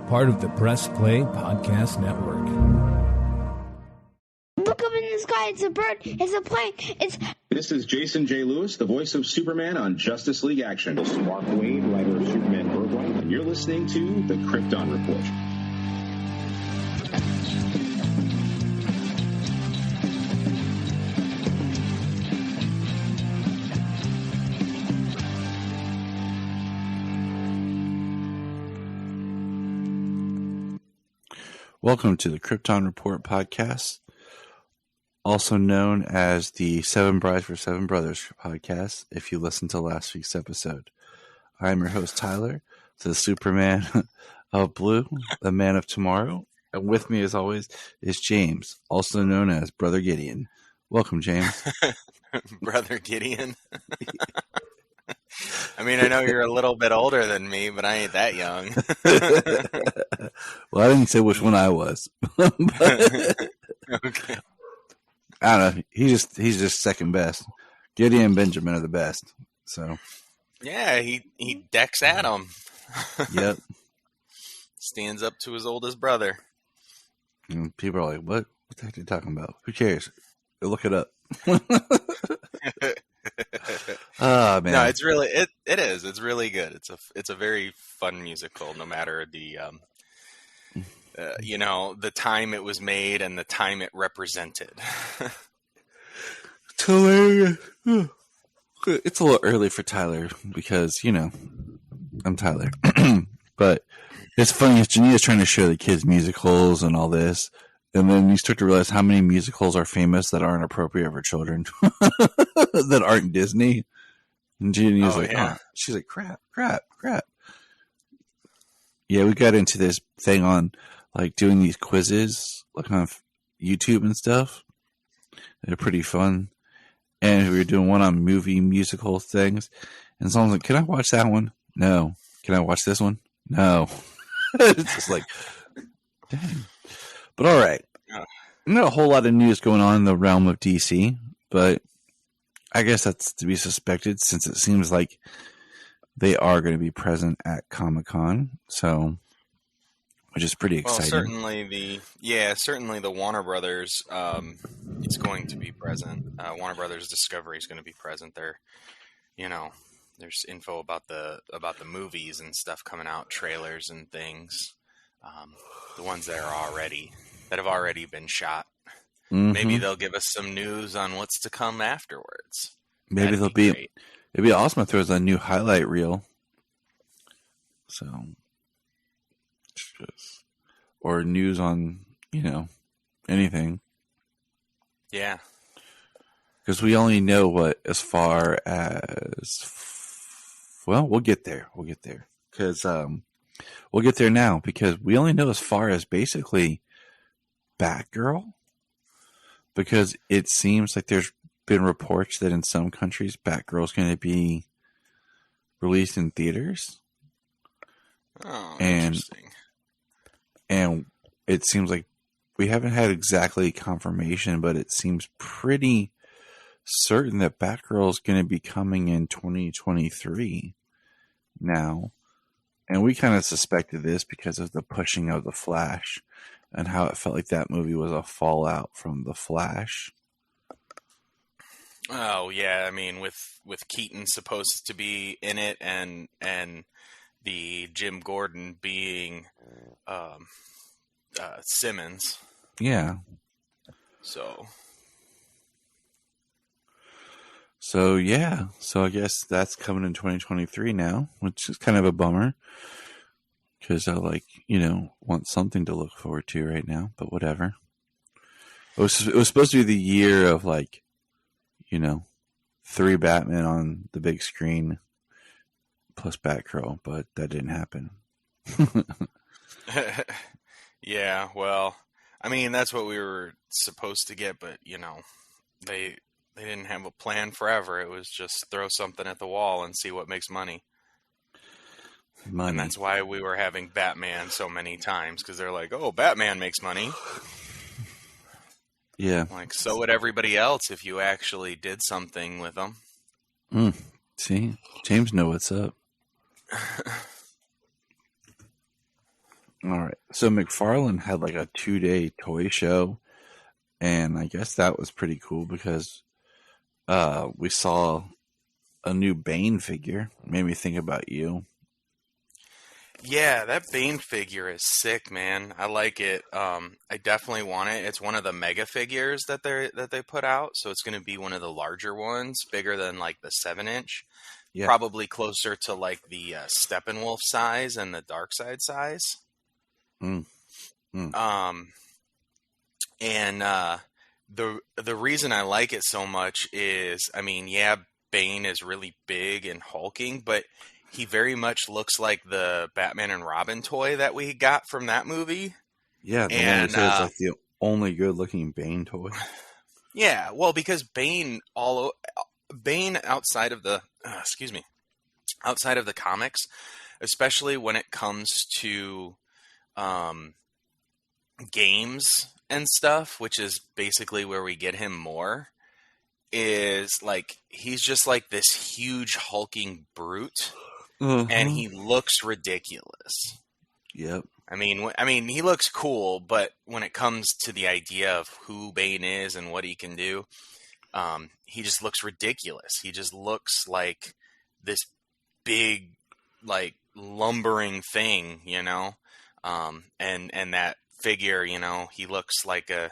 part of the Press Play Podcast Network. Look up in the sky, it's a bird, it's a plane, This is Jason J. Lewis, the voice of Superman on Justice League Action. This is Mark Wade, writer of Superman Birthright, and you're listening to the Krypton Report. Welcome to the Krypton Report podcast, also known as the Seven Brides for Seven Brothers podcast, if you listened to last week's episode. I'm your host, Tyler, the Superman of Blue, the Man of Tomorrow, and with me, as always, is James, also known as Brother Gideon. Welcome, James. Brother Gideon. I mean, I know you're a little bit older than me, but I ain't that young. Well, I didn't say which one I was. But, Okay. I don't know. He's just second best. Gideon and Benjamin are the best. So Yeah, he decks at him. yep. Stands up to his oldest brother. And people are like, what the heck are you talking about? Who cares? Go look it up. Oh man. No, it's really it is. It's really good. It's a very fun musical, no matter the the time it was made and the time it represented. It's hilarious. It's a little early for Tyler because, I'm Tyler. But it's funny, Jania's trying to show the kids musicals and all this. And then you start to realize how many musicals are famous that aren't appropriate for children, that aren't Disney. And Jania's she's like, crap. Yeah, we got into this thing on like doing these quizzes, like on YouTube and stuff. They're pretty fun. And we were doing one on movie musical things. And someone's like, can I watch that one? No. Can I watch this one? No. It's just like, dang. But all right. Not a whole lot of news going on in the realm of DC, but I guess that's to be suspected since it seems like they are going to be present at Comic-Con. So, which is pretty exciting. Well, certainly the Warner Brothers is going to be present. Warner Brothers Discovery is going to be present. There's info about the movies and stuff coming out, trailers and things. The ones that have already been shot. Mm-hmm. Maybe they'll give us some news on what's to come afterwards. Maybe it'd be awesome if there was a new highlight reel. So, or news on, anything. Yeah. Because we only know what as far as, well, we'll get there. Because we'll get there now because we only know as far as basically Batgirl. Because it seems like there's been reports that in some countries Batgirl's going to be released in theaters. Oh, and, interesting. And it seems like we haven't had exactly confirmation, but it seems pretty certain that Batgirl is going to be coming in 2023 now. And we kind of suspected this because of the pushing of The Flash and how it felt like that movie was a fallout from The Flash. Oh yeah, I mean with Keaton supposed to be in it and the Jim Gordon being Simmons. Yeah. So yeah. So I guess that's coming in 2023 now, which is kind of a bummer. Because I want something to look forward to right now, but whatever. It was supposed to be the year of 3 Batman on the big screen plus Batgirl, but that didn't happen. Yeah, well, I mean that's what we were supposed to get, but they didn't have a plan forever. It was just throw something at the wall and see what makes money. And that's why we were having Batman so many times, because they're like, oh, Batman makes money. Yeah. Like, so would everybody else if you actually did something with them. See? James know what's up. All right. So McFarlane had like a 2-day toy show, and I guess that was pretty cool because we saw a new Bane figure. Made me think about you. Yeah, that Bane figure is sick, man. I like it. I definitely want it. It's one of the mega figures that they put out, so it's going to be one of the larger ones, bigger than like the 7-inch, Yeah. probably closer to like the Steppenwolf size and the Darkseid size. Mm. And the reason I like it so much is, I mean, yeah, Bane is really big and hulking, but he very much looks like the Batman and Robin toy that we got from that movie. Yeah, the one And that says like the only good-looking Bane toy. yeah, well, because Bane outside of the outside of the comics, especially when it comes to games and stuff, which is basically where we get him more, is like he's just like this huge hulking brute, and he looks ridiculous. Yep. I mean, he looks cool, but when it comes to the idea of who Bane is and what he can do, he just looks ridiculous. He just looks like this big, like lumbering thing, you know. And that figure, you know, he looks like I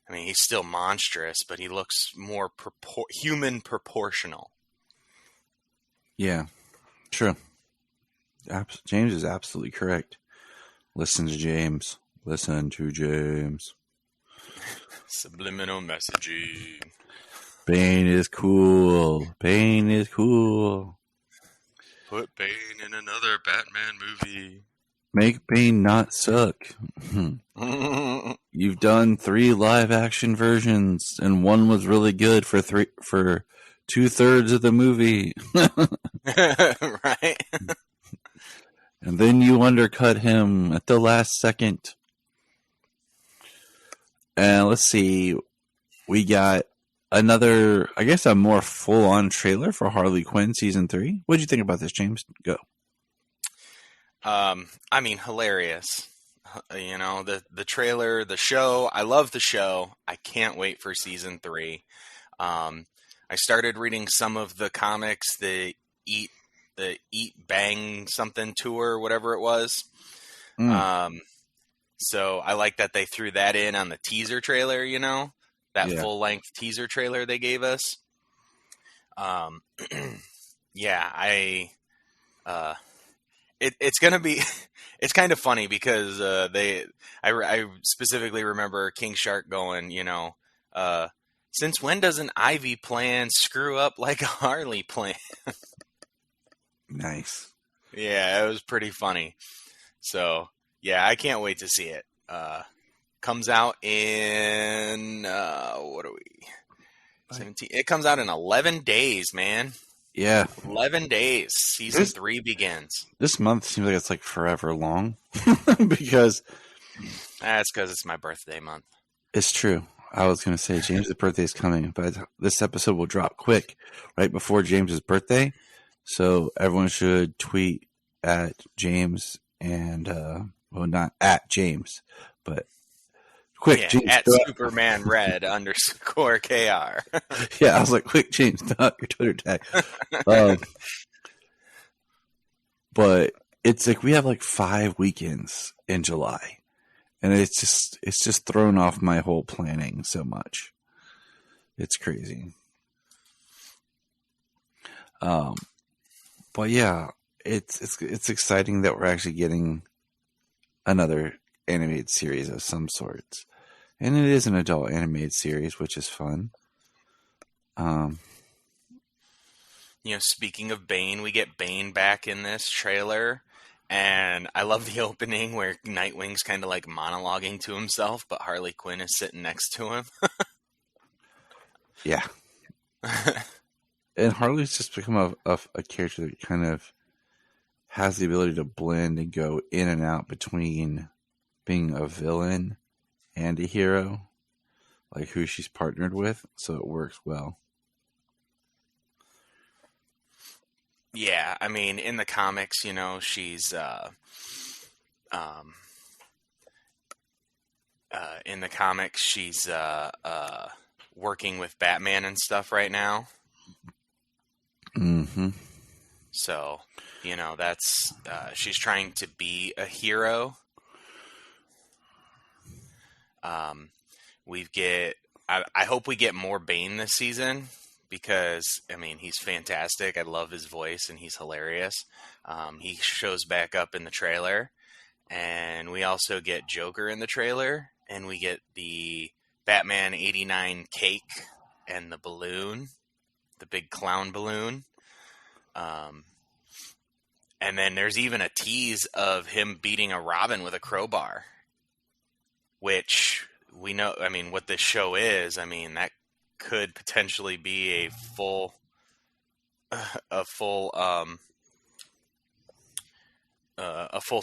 mean, he's still monstrous, but he looks more human proportional. Yeah. True. James is absolutely correct. Listen to James. Listen to James. Subliminal messaging. Bane is cool. Bane is cool. Put Bane in another Batman movie. Make Bane not suck. You've done 3 live action versions, and one was really good for 2/3 of the movie. Right? And then you undercut him at the last second. And let's see. We got another, I guess, a more full-on trailer for Harley Quinn Season 3. What did you think about this, James? Go. I mean, hilarious. You know, the trailer, the show. I love the show. I can't wait for Season 3. I started reading some of the comics, the Eat Bang something tour, whatever it was. So I like that they threw that in on the teaser trailer, you know, that full length teaser trailer they gave us. Yeah, it's gonna be, it's kind of funny because I specifically remember King Shark going, you know, since when does an Ivy plan screw up like a Harley plan? Nice. Yeah, it was pretty funny. So, yeah, I can't wait to see it. Comes out in, what are we? 17. It comes out in 11 days, man. Yeah. 11 days. Season 3 begins. This month seems like it's like forever long because That's because it's my birthday month. it's true. I was going to say James's birthday is coming, but this episode will drop quick right before James's birthday. So everyone should tweet at James and, well, not at James, but quick, Yeah, James. at Superman Red _ KR. Yeah, I was like, quick, James, not your Twitter tag. But it's like we have like 5 weekends in July, and it's just thrown off my whole planning so much. It's crazy. But yeah, it's exciting that we're actually getting another animated series of some sorts, and it is an adult animated series, which is fun. You know, speaking of Bane, we get Bane back in this trailer, and I love the opening where Nightwing's kind of like monologuing to himself, but Harley Quinn is sitting next to him. Yeah. And Harley's just become a character that kind of has the ability to blend and go in and out between being a villain and a hero, like who she's partnered with, so it works well. Yeah, I mean, in the comics, you know, she's in the comics, she's working with Batman and stuff right now. Mm-hmm. So, that's she's trying to be a hero. I hope we get more Bane this season because, he's fantastic. I love his voice and he's hilarious. He shows back up in the trailer. And we also get Joker in the trailer. And we get the Batman 89 cake and the balloon, the big clown balloon. And then there's even a tease of him beating a Robin with a crowbar, which we know, what this show is, that could potentially be a full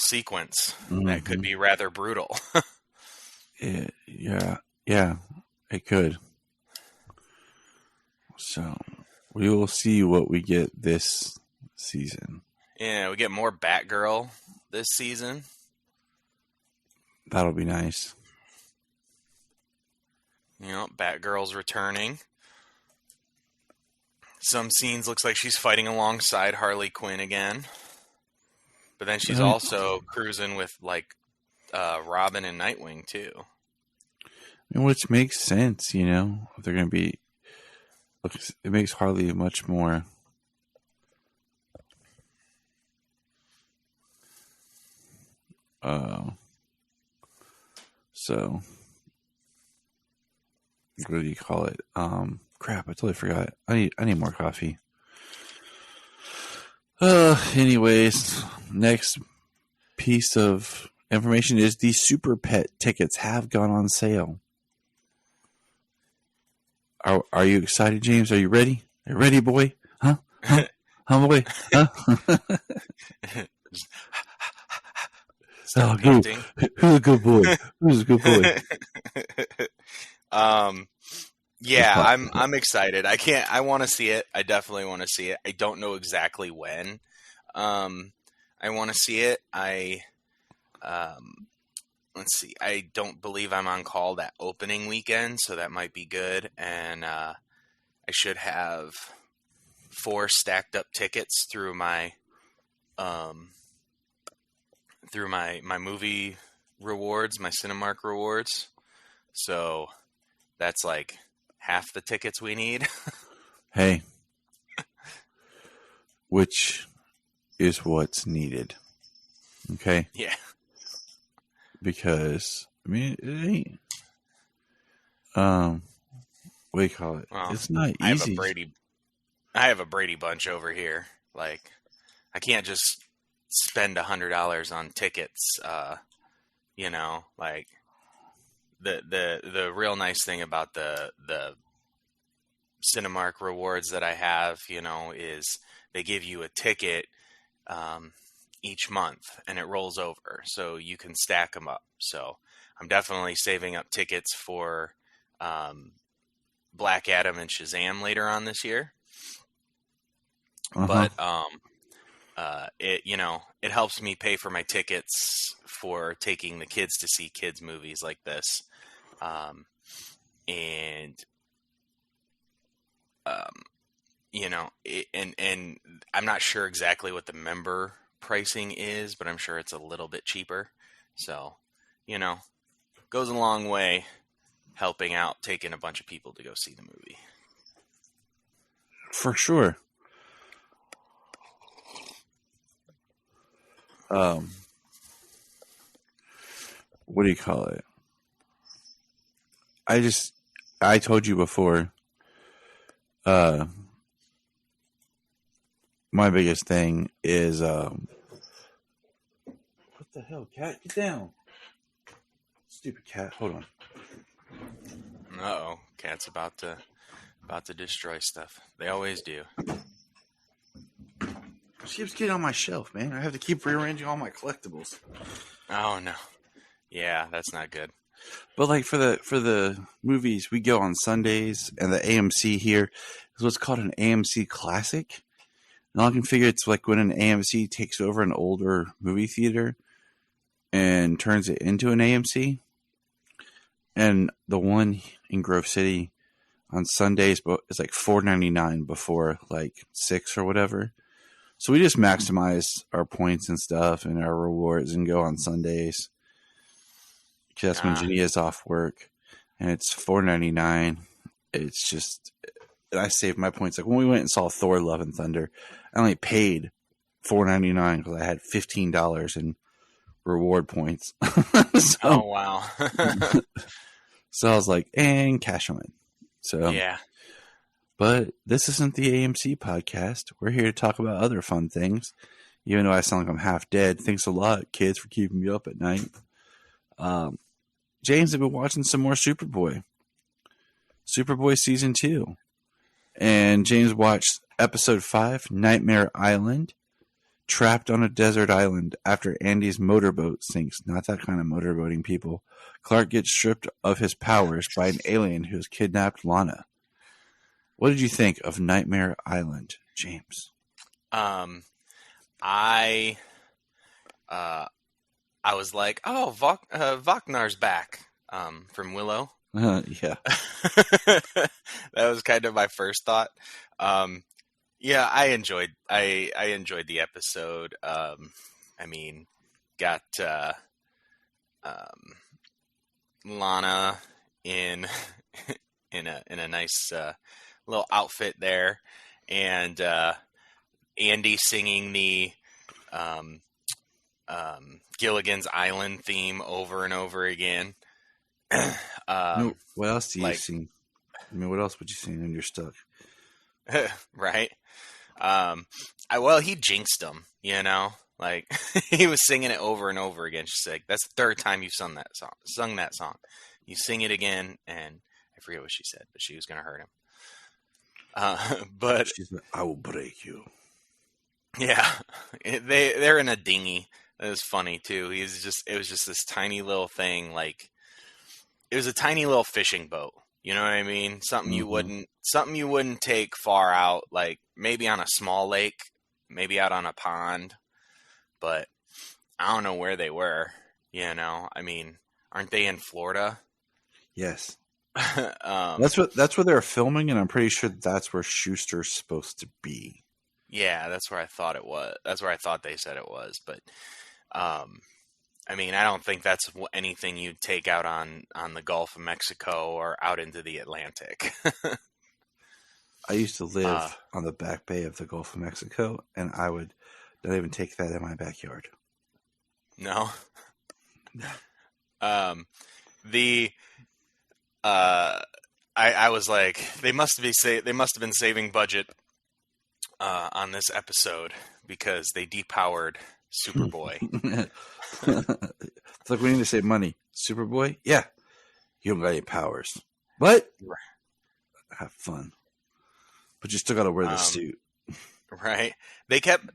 sequence that could be rather brutal. Yeah, it could. So we will see what we get this season. Yeah, we get more Batgirl this season. That'll be nice. Batgirl's returning. Some scenes looks like she's fighting alongside Harley Quinn again. But then she's also cruising with Robin and Nightwing too. Which makes sense, if they're going to be. Look, it makes Harley much more. So, what do you call it? Crap! I totally forgot. I need more coffee. Anyways, next piece of information is the Super Pet tickets have gone on sale. Are you excited, James? Are you ready? Are you ready, boy? Huh, boy? Huh? Start painting. Who's a good boy? Who's a good boy? Yeah, I'm excited. I want to see it. I definitely want to see it. I don't know exactly when. I want to see it. Let's see. I don't believe I'm on call that opening weekend, so that might be good. And I should have 4 stacked up tickets through my movie rewards, my Cinemark rewards. So that's like half the tickets we need. Hey, which is what's needed. Okay. Yeah. Because it ain't. What do you call it? Well, it's not easy. I have a Brady Bunch over here. Like, I can't just spend $100 on tickets. Like the real nice thing about the Cinemark rewards that I have, is they give you a ticket each month and it rolls over, so you can stack them up. So I'm definitely saving up tickets for Black Adam and Shazam later on this year. But it helps me pay for my tickets for taking the kids to see kids movies like this. And I'm not sure exactly what the member pricing is, but I'm sure it's a little bit cheaper. So, goes a long way helping out, taking a bunch of people to go see the movie. For sure. What do you call it? I told you before, my biggest thing is, what the hell, cat? Get down. Stupid cat. Hold on. Uh-oh. Cat's about to destroy stuff. They always do. She keeps getting on my shelf, man. I have to keep rearranging all my collectibles. Oh, no. Yeah, that's not good. But like for the movies, we go on Sundays, and the AMC here is what's called an AMC Classic. And I can figure it's like when an AMC takes over an older movie theater. and turns it into an AMC. And the one in Grove City on Sundays is like $4.99 before like 6 or whatever. So we just maximize our points and stuff and our rewards and go on Sundays. Because that's when Jania's off work. And it's $4.99. It's just, and I saved my points. Like when we went and saw Thor: Love and Thunder, I only paid $4.99 because I had $15 in reward points. Oh, wow. So I was like, and cash them in. So yeah. But this isn't the AMC podcast. We're here to talk about other fun things. Even though I sound like I'm half dead. Thanks a lot, kids, for keeping me up at night. James has been watching some more Superboy. Superboy Season 2. And James watched Episode 5, Nightmare Island. Trapped on a desert island after Andy's motorboat sinks. Not that kind of motorboating, people. Clark gets stripped of his powers by an alien who's kidnapped Lana. What did you think of Nightmare Island, James? I was like, oh, Vaknar's back from Willow. Yeah. That was kind of my first thought. Yeah, I enjoyed the episode. I mean, got Lana in a nice little outfit there, and Andy singing the Gilligan's Island theme over and over again. What else do you sing? I mean, what else would you sing when you're stuck? Right. He jinxed him, you know, like he was singing it over and over again. She's like, that's the third time you've sung that song. You sing it again. And I forget what she said, but she was going to hurt him. But she's like, I will break you. Yeah. They're in a dinghy. It was funny too. It was just this tiny little thing. Like it was a tiny little fishing boat. You know what I mean? Something you wouldn't take far out, like maybe on a small lake, maybe out on a pond, but I don't know where they were, you know? I mean, aren't they in Florida? Yes. That's where they're filming, and I'm pretty sure that's where Schuster's supposed to be. Yeah, that's where I thought it was. That's where I thought they said it was, but I mean, I don't think that's anything you'd take out on the Gulf of Mexico or out into the Atlantic. I used to live on the back bay of the Gulf of Mexico, and I would not even take that in my backyard. No. I was like, they must have been saving budget on this episode because they depowered Superboy. It's like we need to save money. Superboy? Yeah. You don't got any powers. What? Have fun. But you still got to wear the suit. Right. They kept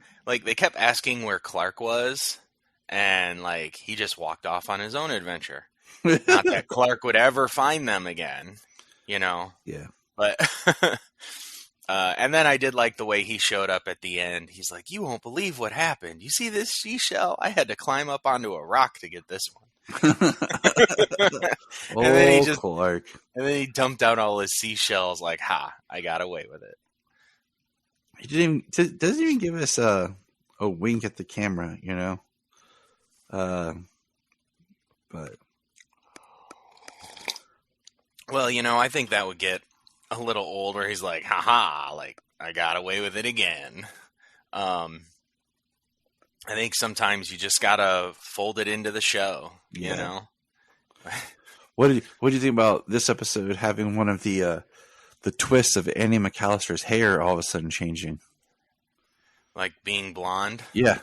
asking where Clark was, and like he just walked off on his own adventure. Not that Clark would ever find them again, you know. Yeah. But and then I did like the way he showed up at the end. He's like, "You won't believe what happened. You see this seashell? I had to climb up onto a rock to get this one." Clark. And then he dumped out all his seashells like, "Ha, I got away with it." He doesn't even give us a wink at the camera, you know. But well, you know, I think that would get a little old where he's like, haha, like I got away with it again. I think sometimes you just gotta fold it into the show, you know. What do you think about this episode having one of the twists of Andy McAllister's hair all of a sudden changing? Like being blonde? Yeah.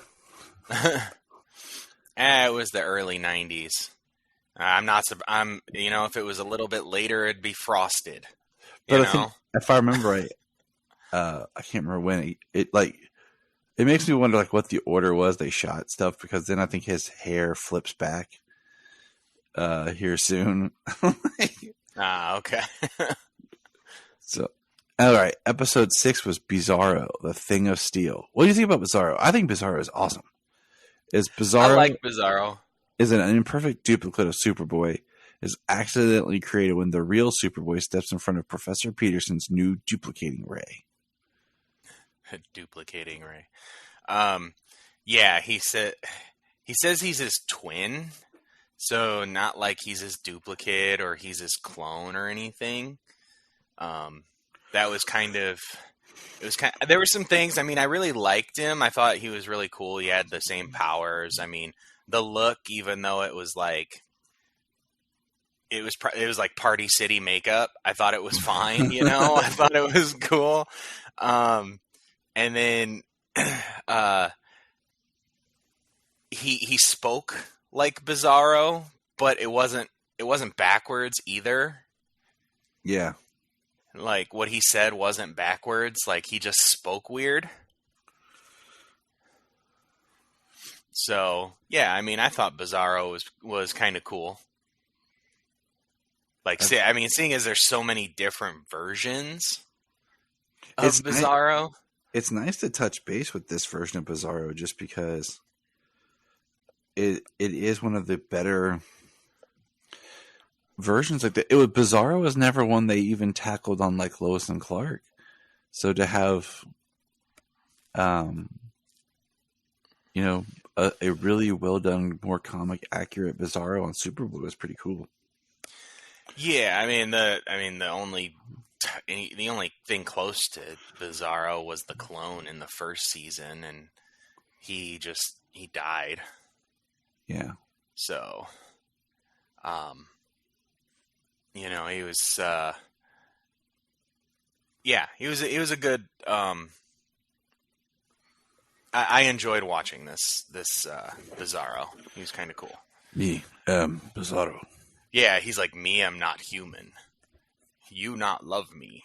It was the early 90s. If it was a little bit later, it'd be frosted. But I think, if I remember right, I can't remember when it makes me wonder like what the order was they shot stuff, because then I think his hair flips back here soon. Okay. So, all right, episode 6 was Bizarro, the Thing of Steel. What do you think about Bizarro? I think Bizarro is awesome. Is Bizarro? I like Bizarro. is an imperfect duplicate of Superboy is accidentally created when the real Superboy steps in front of Professor Peterson's new duplicating ray. Duplicating ray. Yeah, he says he's his twin, so not like he's his duplicate or he's his clone or anything. That was there were some things. I mean, I really liked him. I thought he was really cool. He had the same powers. I mean, the look, even though it was like Party City makeup, I thought it was fine. I thought it was cool. And then he spoke like Bizarro, but it wasn't backwards either. Yeah. Like, what he said wasn't backwards. Like, he just spoke weird. So, yeah, I mean, I thought Bizarro was kind of cool. Like, seeing as there's so many different versions of Bizarro. It's nice to touch base with this version of Bizarro just because it is one of the better versions. Like Bizarro was never one they even tackled on like Lois and Clark. So to have, a really well done, more comic accurate Bizarro on Superboy was pretty cool. Yeah, I mean the only thing close to Bizarro was the clone in the first season, and he died. Yeah. So, he was, he was a good. I enjoyed watching this Bizarro. He was kind of cool. Me, Bizarro. Yeah, he's like, me, I'm not human. You not love me.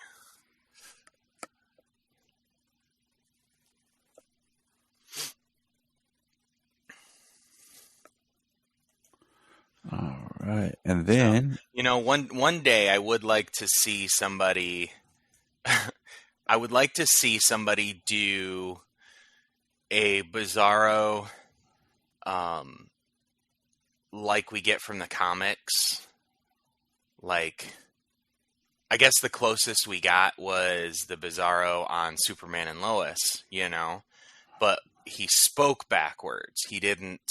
All right. And then... So, one day I would like to see somebody... I would like to see somebody do a Bizarro... like we get from the comics. Like, I guess the closest we got was the Bizarro on Superman and Lois, but he spoke backwards. He didn't,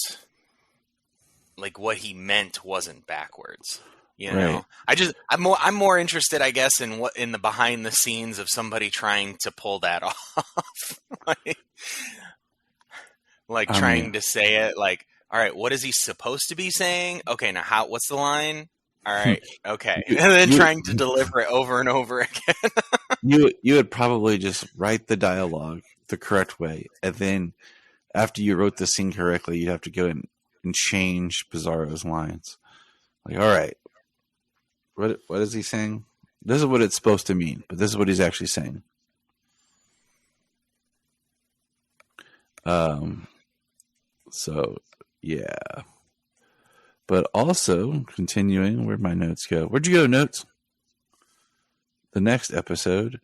like, what he meant wasn't backwards, Right. I'm more interested, I guess, in the behind the scenes of somebody trying to pull that off. Trying to say it like, all right, what is he supposed to be saying? Okay, now what's the line? All right, okay. And then trying to deliver it over and over again. You would probably just write the dialogue the correct way, and then after you wrote the scene correctly, you'd have to go and change Bizarro's lines. Like, all right, what is he saying? This is what it's supposed to mean, but this is what he's actually saying. So, yeah. But also, continuing, where'd my notes go? Where'd you go, notes? The next episode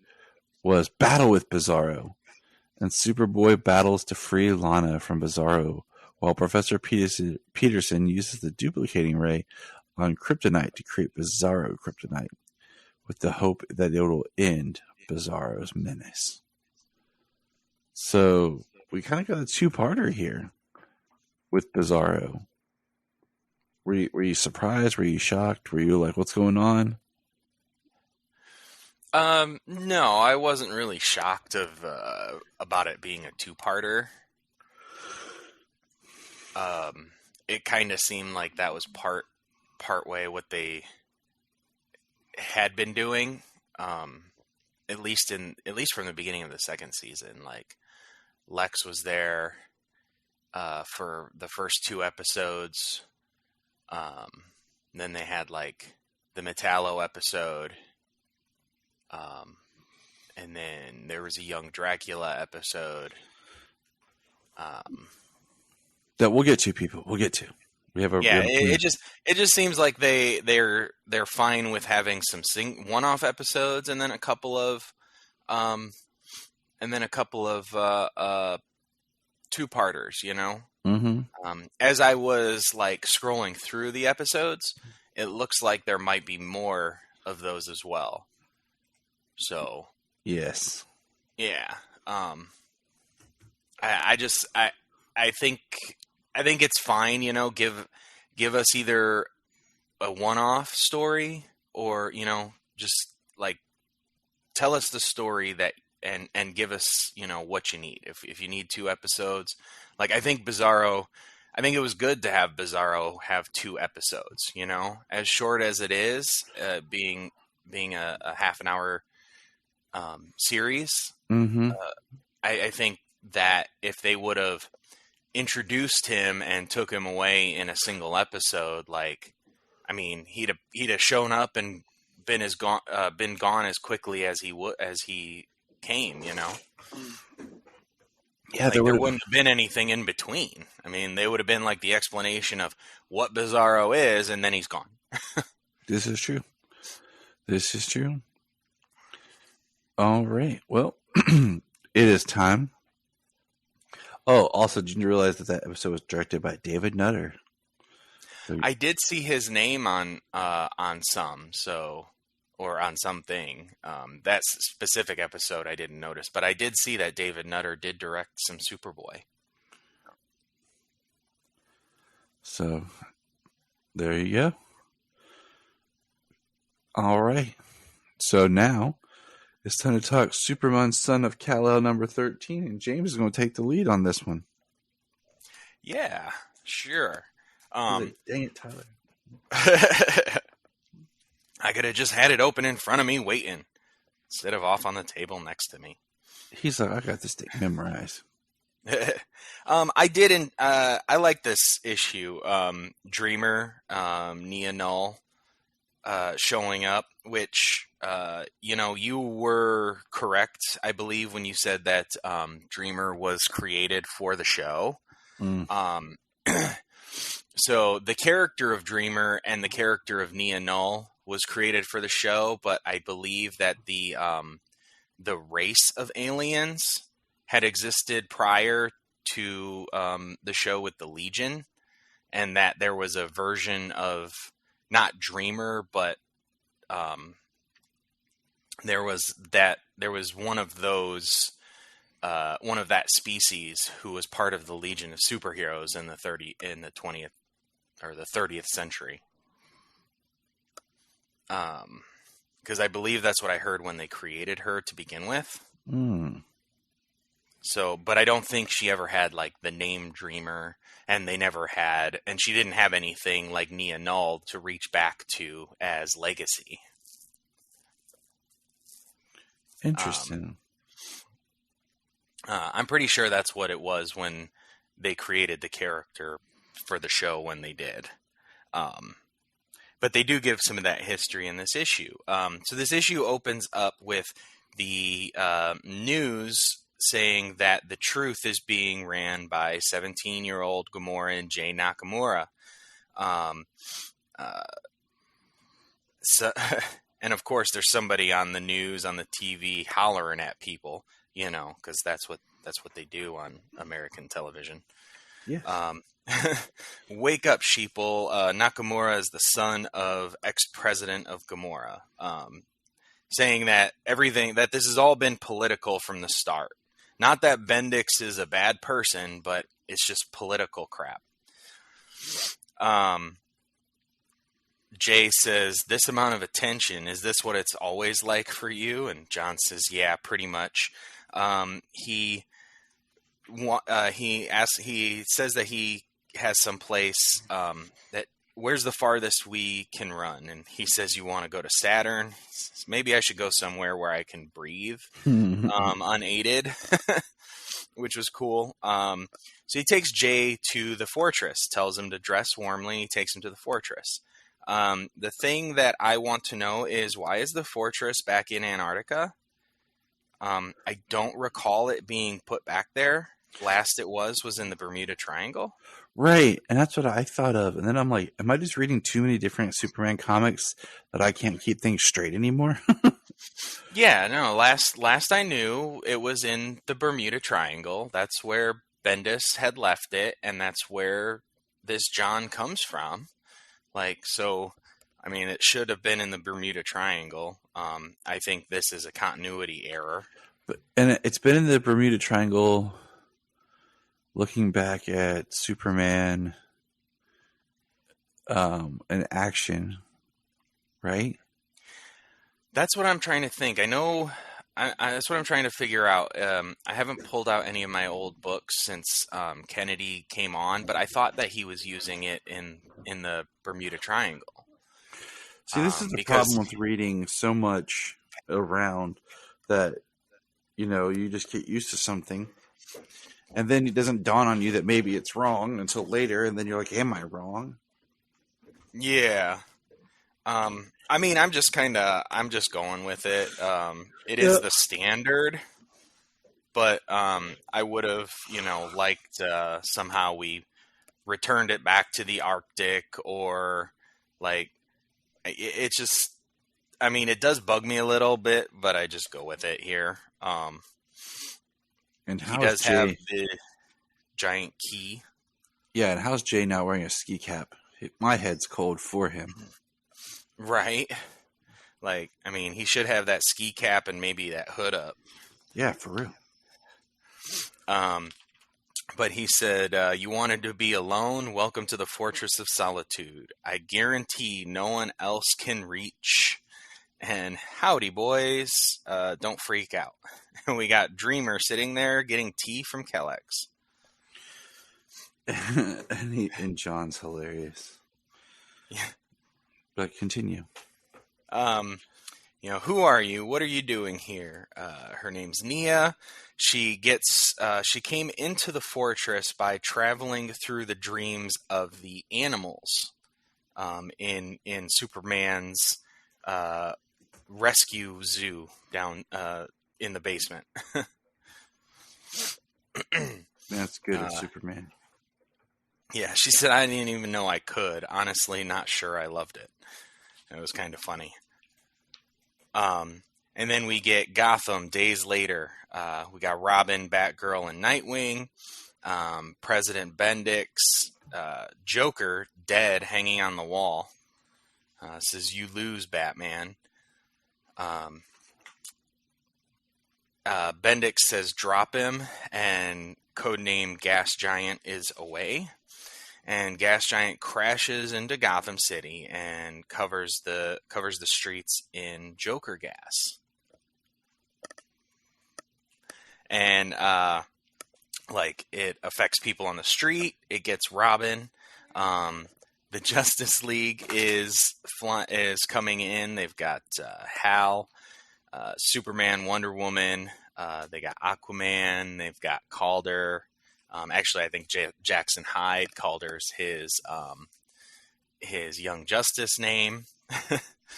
was Battle with Bizarro. And Superboy battles to free Lana from Bizarro, while Professor Peterson uses the duplicating ray on Kryptonite to create Bizarro Kryptonite, with the hope that it will end Bizarro's menace. So, we kind of got a two-parter here with Bizarro. Were you surprised? Were you shocked? Were you like, what's going on? No, I wasn't really shocked about it being a two-parter. It kind of seemed like that was part way what they had been doing. At least from the beginning of the second season, like Lex was there for the first two episodes. Then they had like the Metallo episode. And then there was a young Dracula episode. That we'll get to, people. We'll get to. We have a it just seems like they're fine with having some one-off episodes and then a couple of two-parters, Mm-hmm. As I was like scrolling through the episodes, it looks like there might be more of those as well. So Yes. yeah, I just I think it's fine. You know, give us either a one-off story or just like tell us the story that and give us what you need. If you need 2 episodes, like I think it was good to have Bizarro have 2 episodes. As short as it is, being a half an hour series. Mm-hmm. I think that if they would have introduced him and took him away in a single episode, like, I mean, he'd have shown up and been gone as quickly as he came. Yeah, Like, there wouldn't have been anything in between. I mean, they would have been like the explanation of what Bizarro is, and then he's gone. This is true. This is true. All right. Well, it is time. Oh, also, did you realize that episode was directed by David Nutter? I did see his name on some, or on something. That specific episode I didn't notice, but I did see that David Nutter did direct some Superboy. So, there you go. All right. So now it's time to talk Superman, Son of Kal-El number 13, and James is going to take the lead on this one. Yeah, sure. Dang it, Tyler. I could have just had it open in front of me waiting instead of off on the table next to me. He's like, I got this thing memorized. I didn't. I like this issue. Dreamer, Nia Null, showing up, which you were correct, I believe, when you said that Dreamer was created for the show. So the character of Dreamer and the character of Nia Null was created for the show, but I believe that the race of aliens had existed prior to the show with the Legion, and that there was a version of not Dreamer, but there was one of those one of that species who was part of the Legion of Superheroes in the 20th or the 30th century. Because I believe that's what I heard when they created her to begin with. So, but I don't think she ever had like the name Dreamer, and she didn't have anything like Nia Null to reach back to as legacy. Interesting. I'm pretty sure that's what it was when they created the character for the show when they did. But they do give some of that history in this issue. So this issue opens up with the news saying that the Truth is being ran by 17-year-old Gamora and Jay Nakamura. And of course, there's somebody on the news, on the TV, hollering at people, because that's what they do on American television. Yeah. Wake up, sheeple. Nakamura is the son of ex-president of Gamora, saying that this has all been political from the start. Not that Bendix is a bad person, but it's just political crap. Jay says, "This amount of attention, is this what it's always like for you?" And John says, "Yeah, pretty much." He says that he has some place that, where's the farthest we can run? And he says, "You want to go to Saturn?" Says, "Maybe I should go somewhere where I can breathe unaided," which was cool. So he takes Jay to the fortress, tells him to dress warmly. He takes him to the fortress. The thing that I want to know is, why is the fortress back in Antarctica? I don't recall it being put back there. Last it was in the Bermuda Triangle. Right, and that's what I thought of. And then I'm like, am I just reading too many different Superman comics that I can't keep things straight anymore? Yeah, no, last I knew, it was in the Bermuda Triangle. That's where Bendis had left it, and that's where this John comes from. Like, so, I mean, it should have been in the Bermuda Triangle. I think this is a continuity error. And it's been in the Bermuda Triangle. Looking back at Superman, in action, right? That's what I'm trying to think. I know. That's what I'm trying to figure out. I haven't pulled out any of my old books since Kennedy came on, but I thought that he was using it in the Bermuda Triangle. See, this is the problem with reading so much around that, you just get used to something, and then it doesn't dawn on you that maybe it's wrong until later, and then you're like, am I wrong? Yeah. I mean, I'm just going with it. It is the standard, but I would have, liked somehow we returned it back to the Arctic, or like it's just. I mean, it does bug me a little bit, but I just go with it here. And he does have the giant key. Yeah, and how's Jay not wearing a ski cap? My head's cold for him. Right? Like, I mean, he should have that ski cap and maybe that hood up. Yeah, for real. But he said, you wanted to be alone? Welcome to the Fortress of Solitude. I guarantee no one else can reach. And howdy, boys. Don't freak out. We got Dreamer sitting there getting tea from Kellex. and John's hilarious. Yeah. But continue. Who are you? What are you doing here? Her name's Nia. She came into the fortress by traveling through the dreams of the animals in Superman's rescue zoo down in the basement. That's good of Superman. Yeah, she said, I didn't even know I could. Honestly, not sure I loved it. It was kind of funny. And then we get Gotham days later. We got Robin, Batgirl, and Nightwing. President Bendix, Joker dead, hanging on the wall. Says, you lose, Batman. Bendix says, drop him, and codename Gas Giant is away. And Gas Giant crashes into Gotham City and covers the streets in Joker gas. And it affects people on the street. It gets Robin. The Justice League is coming in. They've got Hal, Superman, Wonder Woman. They got Aquaman. They've got Calder. Actually, I think Jackson Hyde, Calder's his Young Justice name.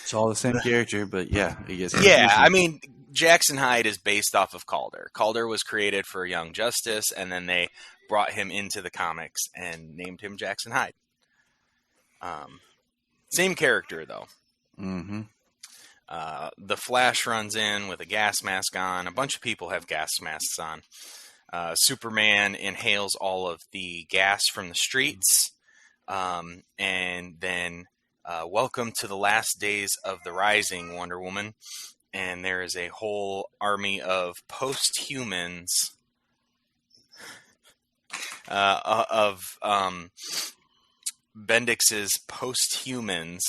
It's all the same character, but yeah, it gets yeah. I mean, Jackson Hyde is based off of Calder. Calder was created for Young Justice, and then they brought him into the comics and named him Jackson Hyde. Same character though. Mm-hmm. The Flash runs in with a gas mask on. A bunch of people have gas masks on. Superman inhales all of the gas from the streets, and then welcome to the last days of the Rising, Wonder Woman. And there is a whole army of post-humans, of Bendix's post-humans,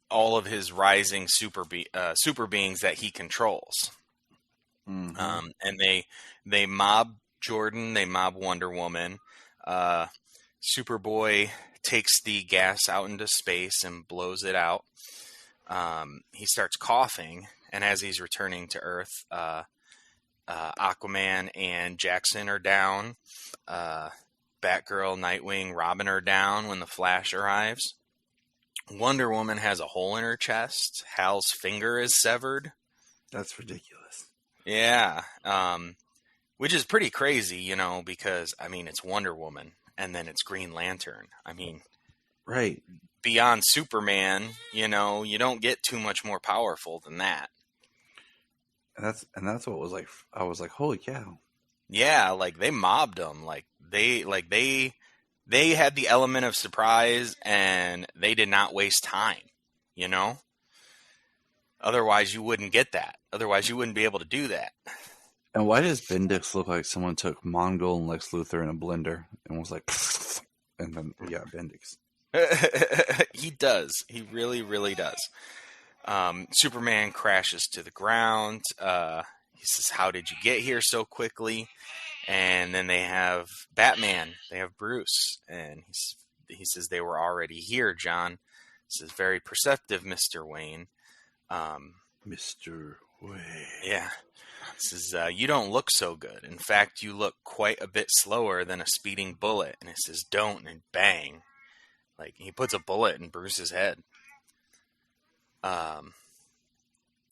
all of his rising super beings that he controls. Mm-hmm. And they mob Jordan, they mob Wonder Woman. Superboy takes the gas out into space and blows it out. He starts coughing, and as he's returning to Earth, Aquaman and Jackson are down. Batgirl, Nightwing, Robin are down when the Flash arrives. Wonder Woman has a hole in her chest. Hal's finger is severed. That's ridiculous. Yeah, which is pretty crazy, because, I mean, it's Wonder Woman, and then it's Green Lantern. I mean, right. Beyond Superman, you don't get too much more powerful than that. And that's what was like. I was like, holy cow. Yeah, like they mobbed him. They had the element of surprise, and they did not waste time. You know, otherwise you wouldn't get that. Otherwise you wouldn't be able to do that. And why does Bendix look like someone took Mongol and Lex Luthor in a blender and was like, and then we got Bendix? He does. He really, really does. Superman crashes to the ground. He says, "How did you get here so quickly?" And then they have Batman. They have Bruce, and he says, "They were already here, John." This is very perceptive, Mr. Wayne. Mr. Wayne. Yeah. Says, "You don't look so good. In fact, you look quite a bit slower than a speeding bullet." And it says, "Don't," and bang. Like, he puts a bullet in Bruce's head.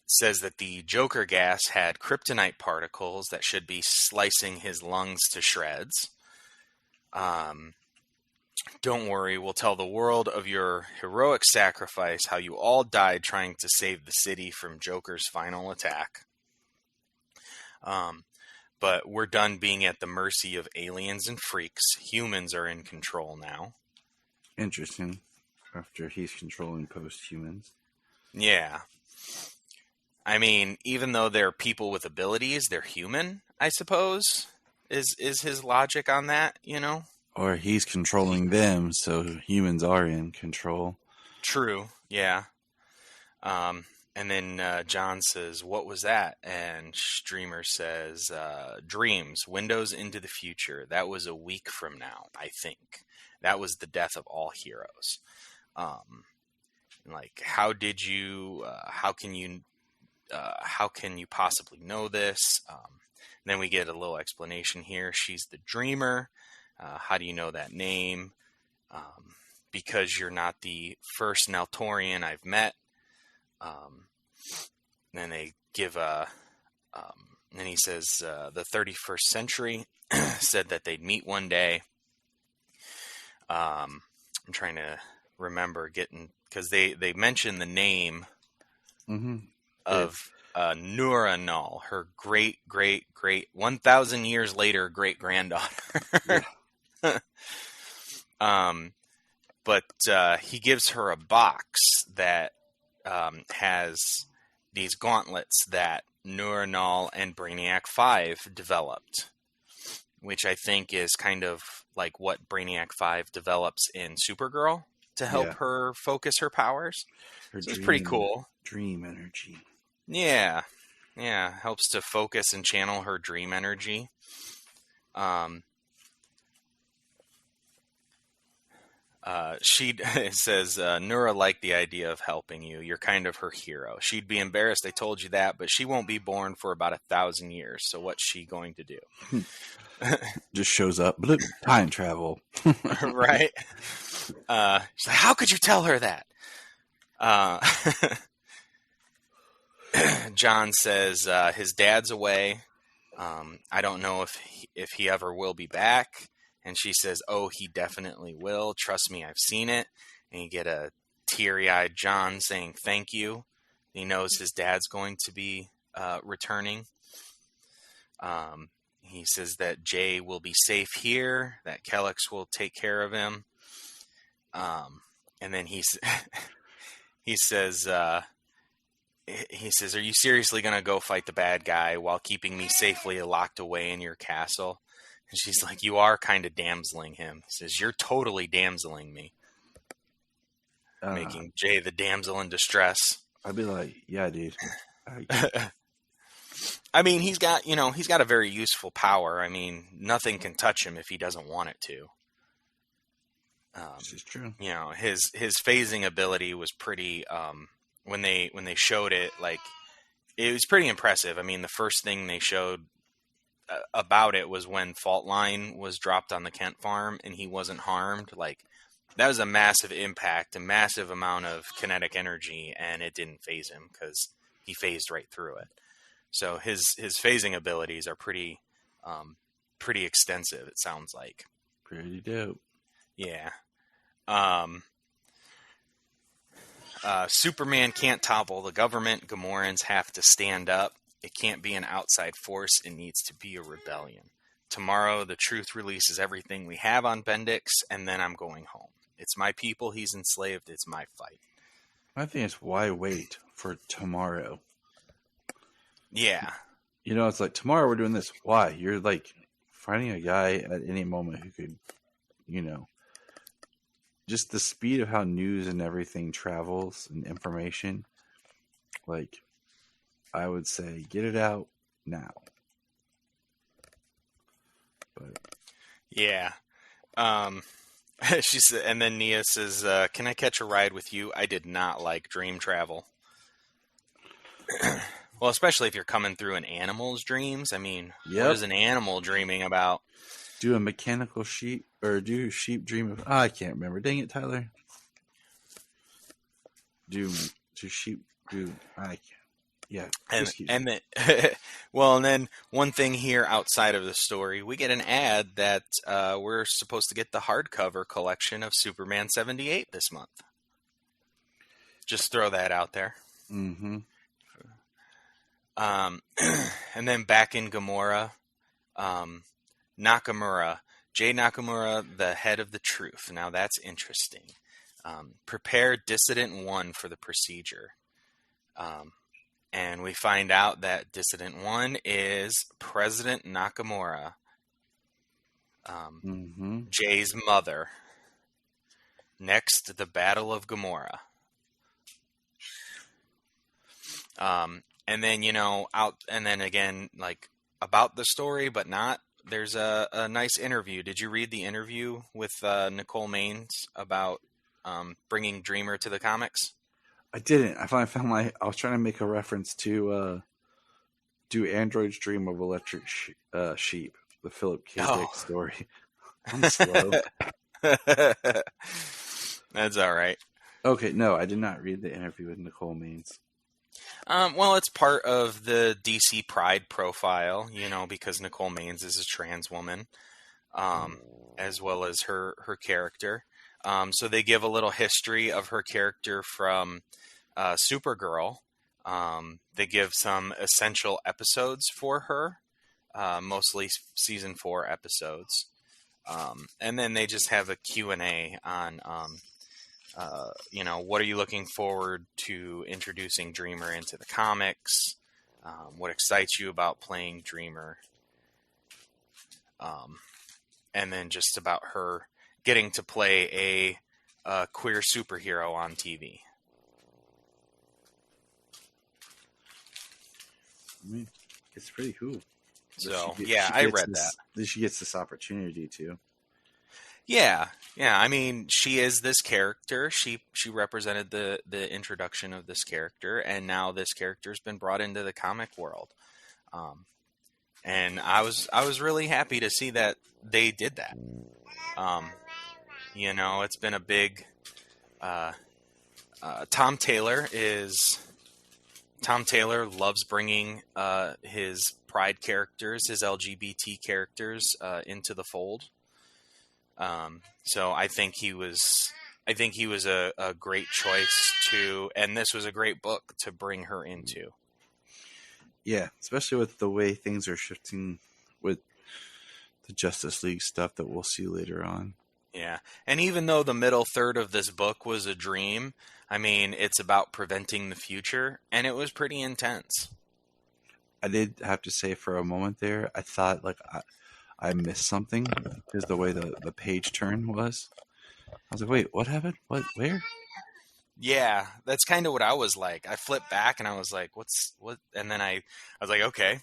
Says that the Joker gas had kryptonite particles that should be slicing his lungs to shreds. "Don't worry, we'll tell the world of your heroic sacrifice, how you all died trying to save the city from Joker's final attack. But we're done being at the mercy of aliens and freaks. Humans are in control now." Interesting. After he's controlling post-humans. Yeah. I mean, even though they're people with abilities, they're human, I suppose, is his logic on that, you know? Or he's controlling them, so humans are in control. True, yeah. And then John says, "What was that?" And Streamer says, "Dreams, windows into the future. That was a week from now, I think. That was the death of all heroes." Like, how can you possibly know this? Then we get a little explanation here. She's the Dreamer. How do you know that name? Because you're not the first Naltorian I've met. Then they give and he says the 31st century said that they'd meet one day. I'm trying to remember because they mention the name of Nuranal, her great 1,000 years later great granddaughter. But he gives her a box that has these gauntlets that Nuranal and Brainiac 5 developed, which I think is kind of like what Brainiac 5 develops in Supergirl to help her focus her powers. So it's pretty cool. Dream energy. Yeah. Helps to focus and channel her dream energy. She says, "Nura liked the idea of helping you. You're kind of her hero. She'd be embarrassed I told you that, but she won't be born for about 1,000 years. So what's she going to do?" Just shows up. Bloop, time travel. Right? She's like, "How could you tell her that?" John says his dad's away. I don't know if he ever will be back. And she says, "Oh, he definitely will. Trust me, I've seen it." And you get a teary-eyed John saying thank you. He knows his dad's going to be returning. He says that Jay will be safe here, that Kellex will take care of him. And then he says, "Are you seriously going to go fight the bad guy while keeping me safely locked away in your castle?" And she's like, "You are kind of damseling him." He says, "You're totally damseling me." Making Jay the damsel in distress. I'd be like, "Yeah, dude." I mean, he's got a very useful power. I mean, nothing can touch him if he doesn't want it to. This is true. His phasing ability was pretty. When they showed it, like, it was pretty impressive. I mean, the first thing they showed about it was when Fault Line was dropped on the Kent farm and he wasn't harmed. Like, that was a massive impact, a massive amount of kinetic energy, and it didn't phase him because he phased right through it. So his phasing abilities are pretty extensive, it sounds like. Pretty dope. Yeah. Superman can't topple the government. Gamorreans have to stand up. It can't be an outside force. It needs to be a rebellion. tomorrow the truth releases everything we have on Bendix, and then I'm going home. It's my people he's enslaved. It's my fight. I think it's why wait for tomorrow. Yeah. You know, it's like tomorrow we're doing this. Why? You're like finding a guy at any moment who could, you know, just the speed of how news and everything travels and information. Like, I would say get it out now. But Yeah. She said, and then Nia says, "Can I catch a ride with you? I did not like dream travel." Well, especially if you're coming through an animal's dreams. I mean, what is an animal dreaming about? Do a mechanical sheep, or do sheep dream of? I can't remember. Dang it, Tyler. Do sheep do? I can't. Yeah, and then, well, and then one thing here outside of the story, we get an ad that we're supposed to get the hardcover collection of Superman 78 this month. Just throw that out there. Mm-hmm. And then back in Gamora, Nakamura, Jay Nakamura, the head of the truth. Now that's interesting. Prepare Dissident 1 for the procedure. And we find out that Dissident 1 is President Nakamura, Jay's mother. Next, the Battle of Gamora. And then, you know, and then again, like, about the story, but not. There's a nice interview. Did you read the interview with Nicole Maines about bringing Dreamer to the comics? I didn't. I finally found I was trying to make a reference to Do Androids Dream of Electric Sheep, the Philip K. Dick story. I'm slow. That's all right. Okay, no, I did not read the interview with Nicole Maines. Well, it's part of the DC Pride profile, you know, because Nicole Maines is a trans woman, as well as her character. So they give a little history of her character from Supergirl. They give some essential episodes for her, mostly season 4 episodes. And then they just have a Q&A on, you know, what are you looking forward to introducing Dreamer into the comics? What excites you about playing Dreamer? And then just about her getting to play a queer superhero on TV. I mean, it's pretty cool. So, I read that. She gets this opportunity to. Yeah. I mean, she is this character. She represented the introduction of this character, and now this character's been brought into the comic world. And I was really happy to see that they did that. You know, it's been a big. Tom Taylor loves bringing his Pride characters, his LGBT characters, into the fold. So I think he was a great choice and this was a great book to bring her into. Yeah, especially with the way things are shifting with the Justice League stuff that we'll see later on. Yeah, and even though the middle third of this book was a dream, I mean, it's about preventing the future, and it was pretty intense. I did have to say for a moment there, I thought like I missed something because the way the page turn was. I was like, wait, what happened? What? Where? Yeah, that's kind of what I was like. I flipped back and I was like, what? And then I was like, okay.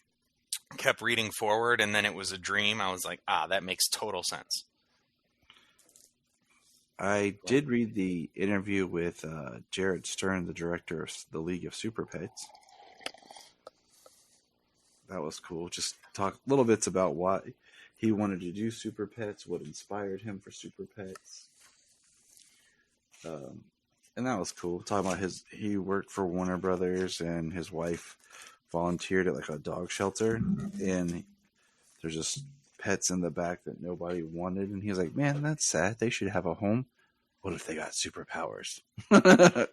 Kept reading forward, and then it was a dream. I was like, that makes total sense. I did read the interview with Jared Stern, the director of the League of Super Pets. That was cool. Just talk little bits about why he wanted to do Super Pets, what inspired him for Super Pets. And that was cool. Talking about he worked for Warner Brothers, and his wife volunteered at like a dog shelter, and there's just pets in the back that nobody wanted, and he was like, man, that's sad. They should have a home. What if they got superpowers? That's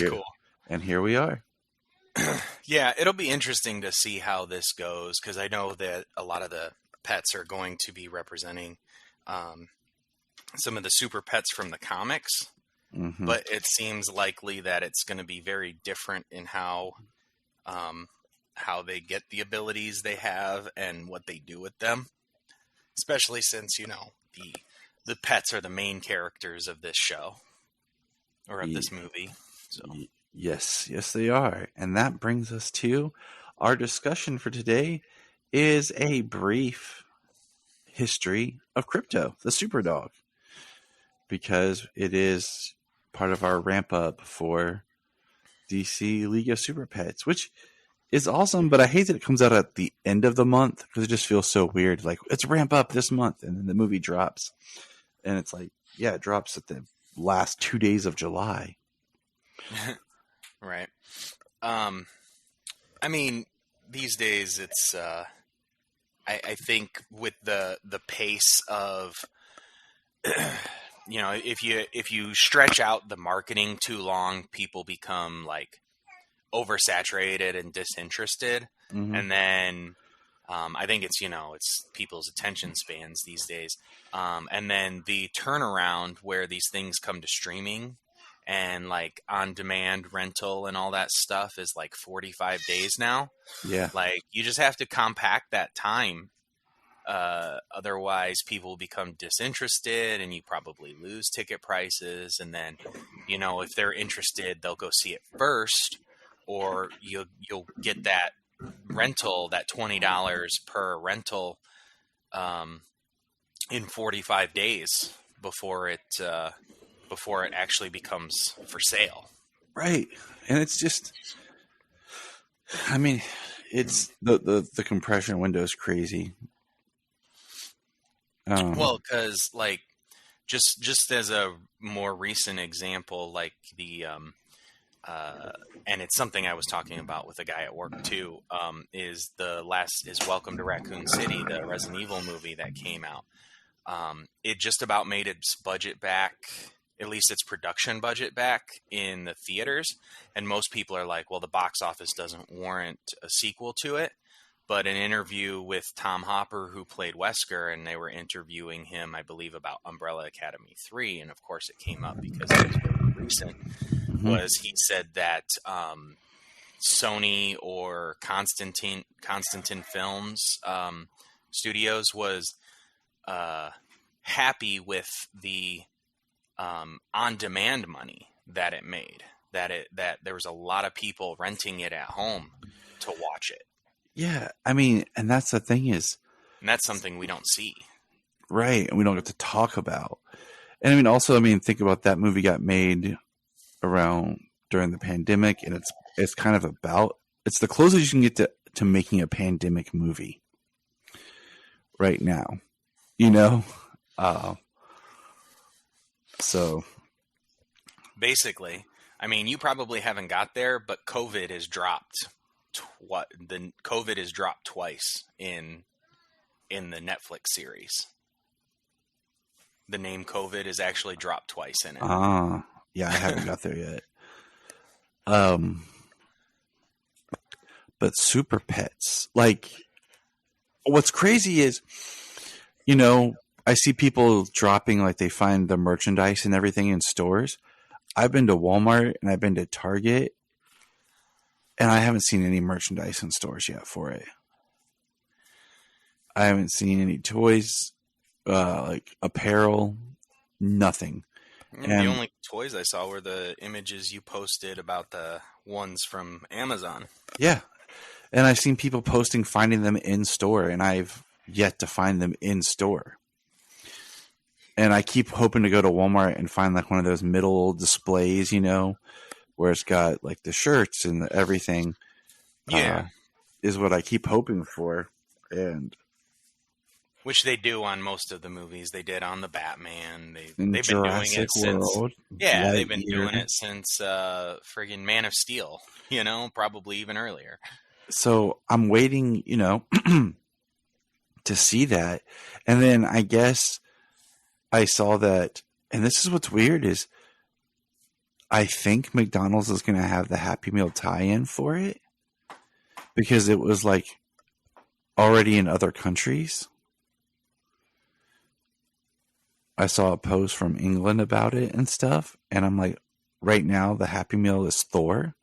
cool. And here we are. Yeah, it'll be interesting to see how this goes because I know that a lot of the pets are going to be representing um, some of the super pets from the comics, Hmm. but it seems likely that it's going to be very different in um, how they get the abilities they have and what they do with them. Especially since the pets are the main characters of this show or of this movie. So Yes, yes, they are. And that brings us to our discussion for today is a brief history of Krypto, the super dog, because it is part of our ramp up for DC League of Super Pets, which is awesome, but I hate that it comes out at the end of the month because it just feels so weird. Like, it's ramp up this month, and then the movie drops. And it's like, yeah, it drops at the last 2 days of July. right. I mean, these days it's I think with the pace of if you stretch out the marketing too long, people become like oversaturated and disinterested, Mm-hmm. and then I think it's people's attention spans these days, and then the turnaround where these things come to streaming and like on demand rental and all that stuff is like 45 days now. Yeah. Like you just have to compact that time. Otherwise people will become disinterested and you probably lose ticket prices. And then, if they're interested, they'll go see it first, or you'll get that rental, that $20 per rental, in 45 days before it actually becomes for sale. Right. And it's just, I mean, it's the compression window is crazy. Well, because like just as a more recent example, like the and it's something I was talking about with a guy at work too, is Welcome to Raccoon City, the Resident Evil movie that came out. It just about made its budget back, at least its production budget back in the theaters. And most people are like, well, the box office doesn't warrant a sequel to it. But an interview with Tom Hopper, who played Wesker, and they were interviewing him, I believe, about Umbrella Academy 3. And of course it came up because it was very recent. Mm-hmm. Was he said that Sony or Constantine Films Studios was happy with the on-demand money that it made. That there was a lot of people renting it at home to watch it. Yeah, I mean, and that's the thing is, And that's something we don't see. right, and we don't get to talk about. And I mean, also, think about that movie got made around during the pandemic, and it's kind of it's the closest you can get to making a pandemic movie right now, so Basically, I mean, you probably haven't got there, but COVID has dropped. COVID has dropped twice in the Netflix series. The name COVID is actually dropped twice in it. Yeah, I haven't got there yet. But super pets, like, what's crazy is, I see people dropping, like, they find the merchandise and everything in stores. I've been to Walmart and I've been to Target, and I haven't seen any merchandise in stores yet for it. I haven't seen any toys, like apparel, nothing. And the only toys I saw were the images you posted about the ones from Amazon. Yeah. And I've seen people posting finding them in store, and I've yet to find them in store. And I keep hoping to go to Walmart and find like one of those middle displays, where it's got like the shirts and everything. Yeah. Is what I keep hoping for. And which they do on most of the movies. They did on the Batman. They've been Jurassic doing it World, since. Yeah, they've been Lightyear. doing it since friggin' Man of Steel. Probably even earlier. So I'm waiting, to see that. And then I guess I saw that, and this is what's weird is I think McDonald's is going to have the Happy Meal tie-in for it. because it was like already in other countries. I saw a post from England about it and stuff, and I'm like, right now the Happy Meal is Thor,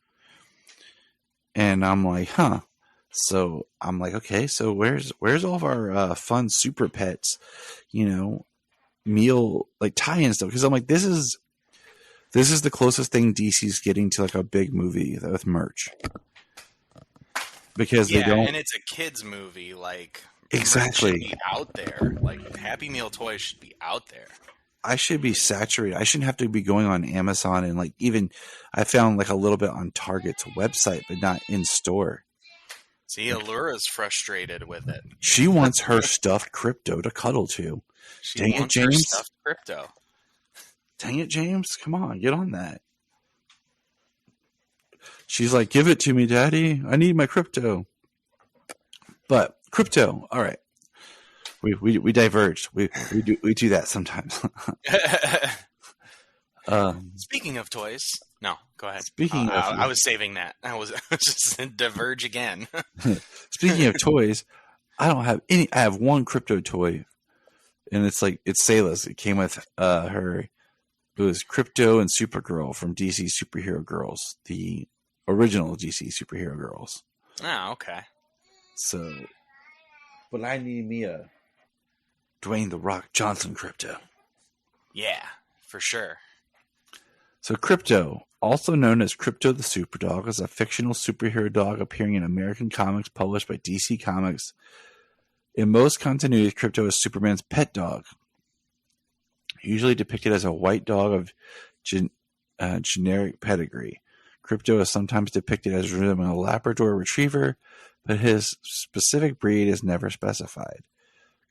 and I'm like, huh. So I'm like, okay, so where's all of our fun super pets, meal like tie-in stuff? Because I'm like, this is the closest thing DC's getting to like a big movie with merch, because they don't. And it's a kids movie, like exactly merch should be out there. Like Happy Meal toys should be out there. I should be saturated. I shouldn't have to be going on Amazon and like even I found like a little bit on Target's website, but not in store. See, Allura's frustrated with it. She wants her stuffed Krypto to cuddle to. Dang it, James! Her stuffed Krypto. Dang it, James! Come on, get on that. She's like, "Give it to me, Daddy. I need my Krypto." But Krypto, all right. We diverged. We do that sometimes. Speaking of toys, no, go ahead. I was saving that. I was just diverge again. Speaking of toys, I don't have any. I have one Krypto toy, and it's Sayla's. It came with her. It was Krypto and Supergirl from DC Superhero Girls, the original DC Superhero Girls. Oh, okay. So, but I need me a Dwayne "The Rock" Johnson Krypto. Yeah, for sure. So Krypto, also known as Krypto the Superdog, is a fictional superhero dog appearing in American comics published by DC Comics. In most continuities, Krypto is Superman's pet dog, usually depicted as a white dog of generic pedigree. Krypto is sometimes depicted as resembling a Labrador Retriever, but his specific breed is never specified.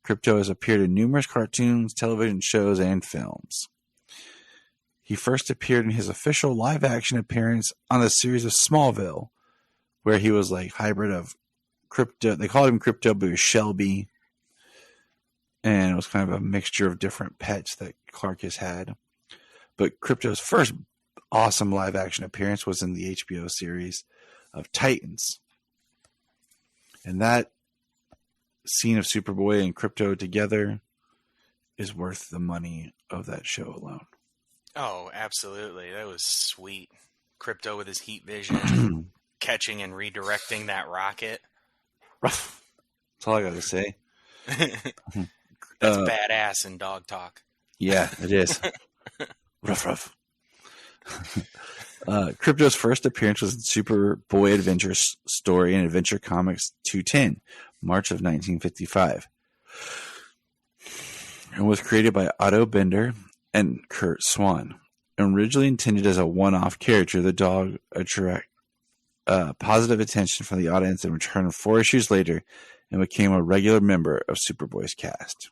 Krypto has appeared in numerous cartoons, television shows, and films. He first appeared in his official live-action appearance on the series of Smallville, where he was like hybrid of Krypto. They called him Krypto, but he was Shelby, and it was kind of a mixture of different pets that Clark has had. But Krypto's first awesome live-action appearance was in the HBO series of Titans, and that scene of Superboy and Krypto together is worth the money of that show alone. Oh, absolutely. That was sweet. Krypto with his heat vision, catching and redirecting that rocket. Rough. That's all I got to say. That's badass in dog talk. Yeah, it is. rough. Krypto's first appearance was in Superboy Adventure Story in Adventure Comics 210, March of 1955. And was created by Otto Bender and Kurt Swan. Originally intended as a one-off character, the dog attracted positive attention from the audience and returned 4 issues later and became a regular member of Superboy's cast.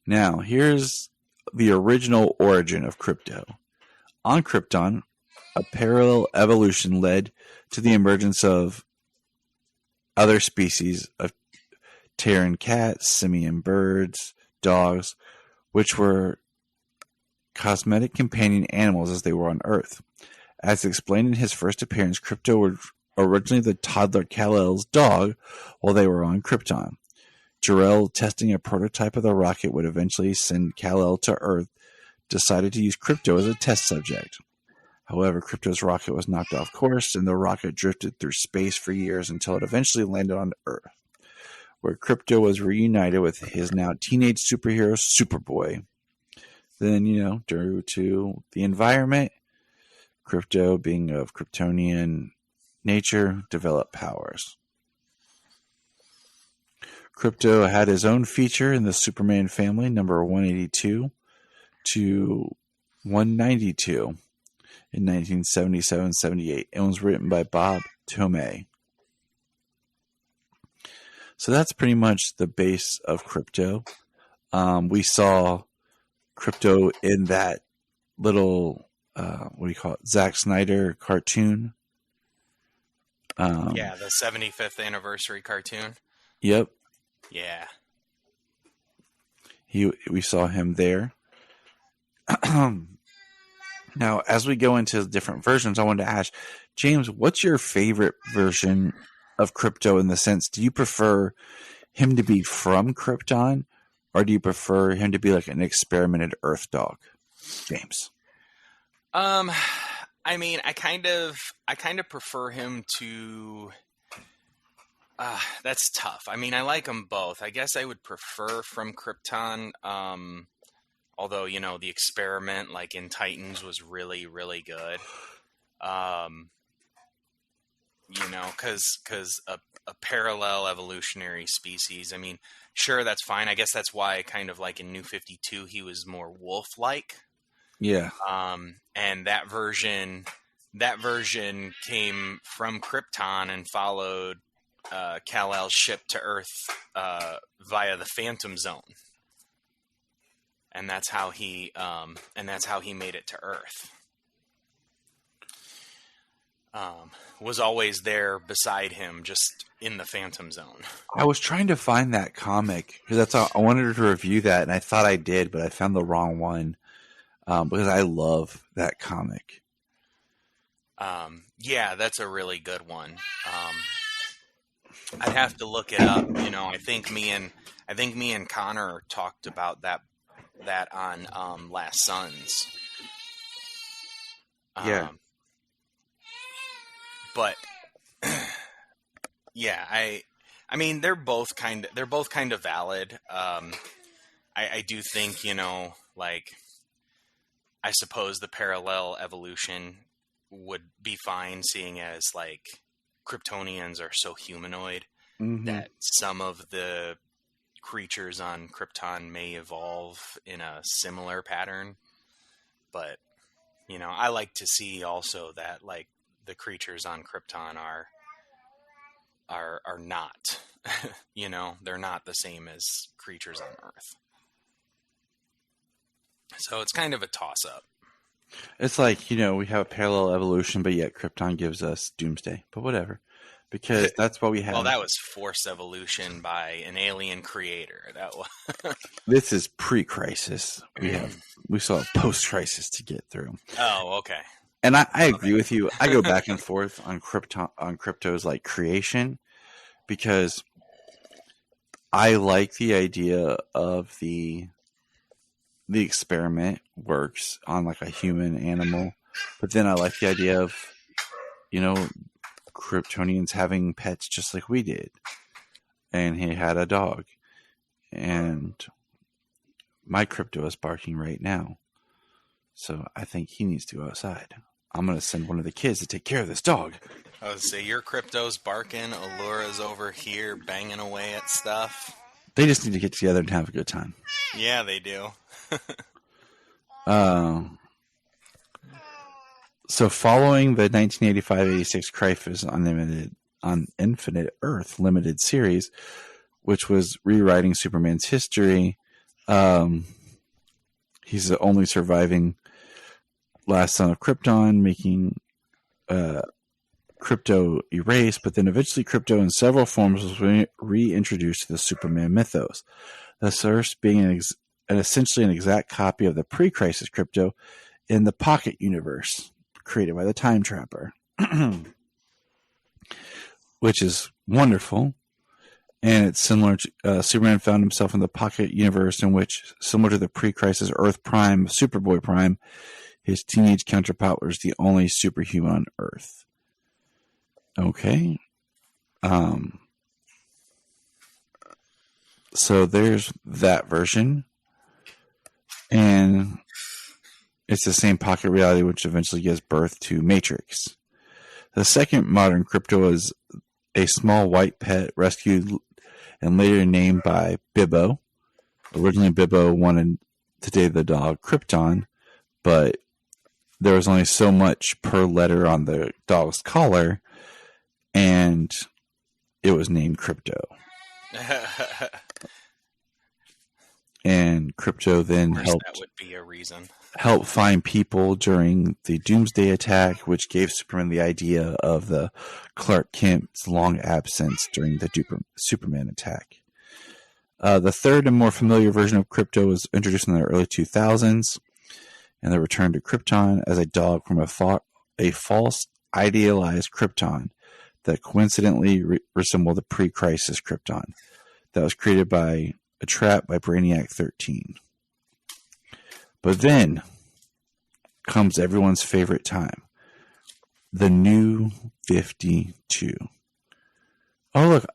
Now, here's the original origin of Krypto. On Krypton, a parallel evolution led to the emergence of other species of Terran cats, simian birds, dogs, which were cosmetic companion animals as they were on Earth. As explained in his first appearance, Krypto was originally the toddler Kal-El's dog while they were on Krypton. Jor-El, testing a prototype of the rocket would eventually send Kal-El to Earth, decided to use Krypto as a test subject. However, Krypto's rocket was knocked off course, and the rocket drifted through space for years until it eventually landed on Earth, where Krypto was reunited with his now teenage superhero Superboy. Then, due to the environment, Krypto, being of Kryptonian nature, developed powers. Krypto had his own feature in the Superman family, number 182 to 192 in 1977-78, and was written by Bob Tomei. So that's pretty much the base of Krypto. We saw Krypto in that little, Zack Snyder cartoon. The 75th anniversary cartoon. Yep. Yeah. We saw him there. Now, as we go into different versions, I wanted to ask, James, what's your favorite version of Krypto in the sense, do you prefer him to be from Krypton, or do you prefer him to be like an experimented Earth dog? James. I mean, I kind of prefer him to. That's tough. I mean, I like them both. I guess I would prefer from Krypton. Although, you know, the experiment like in Titans was really, really good. You know, because a parallel evolutionary species. I mean, sure, that's fine. I guess that's why kind of like in New 52, he was more wolf-like. Yeah. And that version came from Krypton and followed Kal-El's ship to Earth via the Phantom Zone. And that's how he made it to Earth. Was always there beside him, just in the Phantom Zone. I was trying to find that comic because that's how I wanted to review that, and I thought I did, but I found the wrong one because I love that comic. Yeah, that's a really good one. I'd have to look it up. You know, I think me and Connor talked about that on Last Sons. Yeah. But yeah, I mean they're both kind of valid. I do think, you know, like I suppose the parallel evolution would be fine, seeing as like Kryptonians are so humanoid that some of the creatures on Krypton may evolve in a similar pattern. But, you know, I like to see also that like the creatures on Krypton are not, you know, they're not the same as creatures on Earth. So it's kind of a toss-up. It's like, you know, we have a parallel evolution, but yet Krypton gives us Doomsday. But whatever, because that's what we have. Well, that was forced evolution by an alien creator. That was. This is pre-crisis. We saw a post-crisis to get through. Oh, okay. And I agree with you. I go back and forth on Krypto's like creation, because I like the idea of the experiment works on like a human animal, but then I like the idea of, you know, Kryptonians having pets just like we did. And he had a dog, and my Krypto is barking right now. So I think he needs to go outside. I'm going to send one of the kids to take care of this dog. I would say your Krypto's barking, Allura's over here banging away at stuff. They just need to get together and have a good time. Yeah, they do. So following the 1985-86 Crisis on Infinite Earth limited series, which was rewriting Superman's history, he's the only surviving last son of Krypton, making Krypto erased, but then eventually Krypto in several forms was reintroduced to the Superman mythos. The source being essentially an exact copy of the pre-crisis Krypto in the Pocket Universe, created by the Time Trapper, which is wonderful. And it's similar to Superman found himself in the Pocket Universe, in which, similar to the pre-crisis Earth Prime, Superboy Prime, his teenage counterpart was the only superhuman on Earth. Okay. So there's that version. And it's the same pocket reality which eventually gives birth to Matrix. The second modern Krypto is a small white pet rescued and later named by Bibbo. Originally, Bibbo wanted to name the dog Krypton, but there was only so much per letter on the dog's collar, and it was named Krypto. And Krypto then helped. That would be a reason. Help find people during the Doomsday attack, which gave Superman the idea of the Clark Kent's long absence during the Superman attack. The third and more familiar version of Krypto was introduced in the early 2000s, and the return to Krypton as a dog from a false idealized Krypton that coincidentally resembled the pre-crisis Krypton that was created by a trap by Brainiac 13. But then comes everyone's favorite time. The New 52. Oh, look.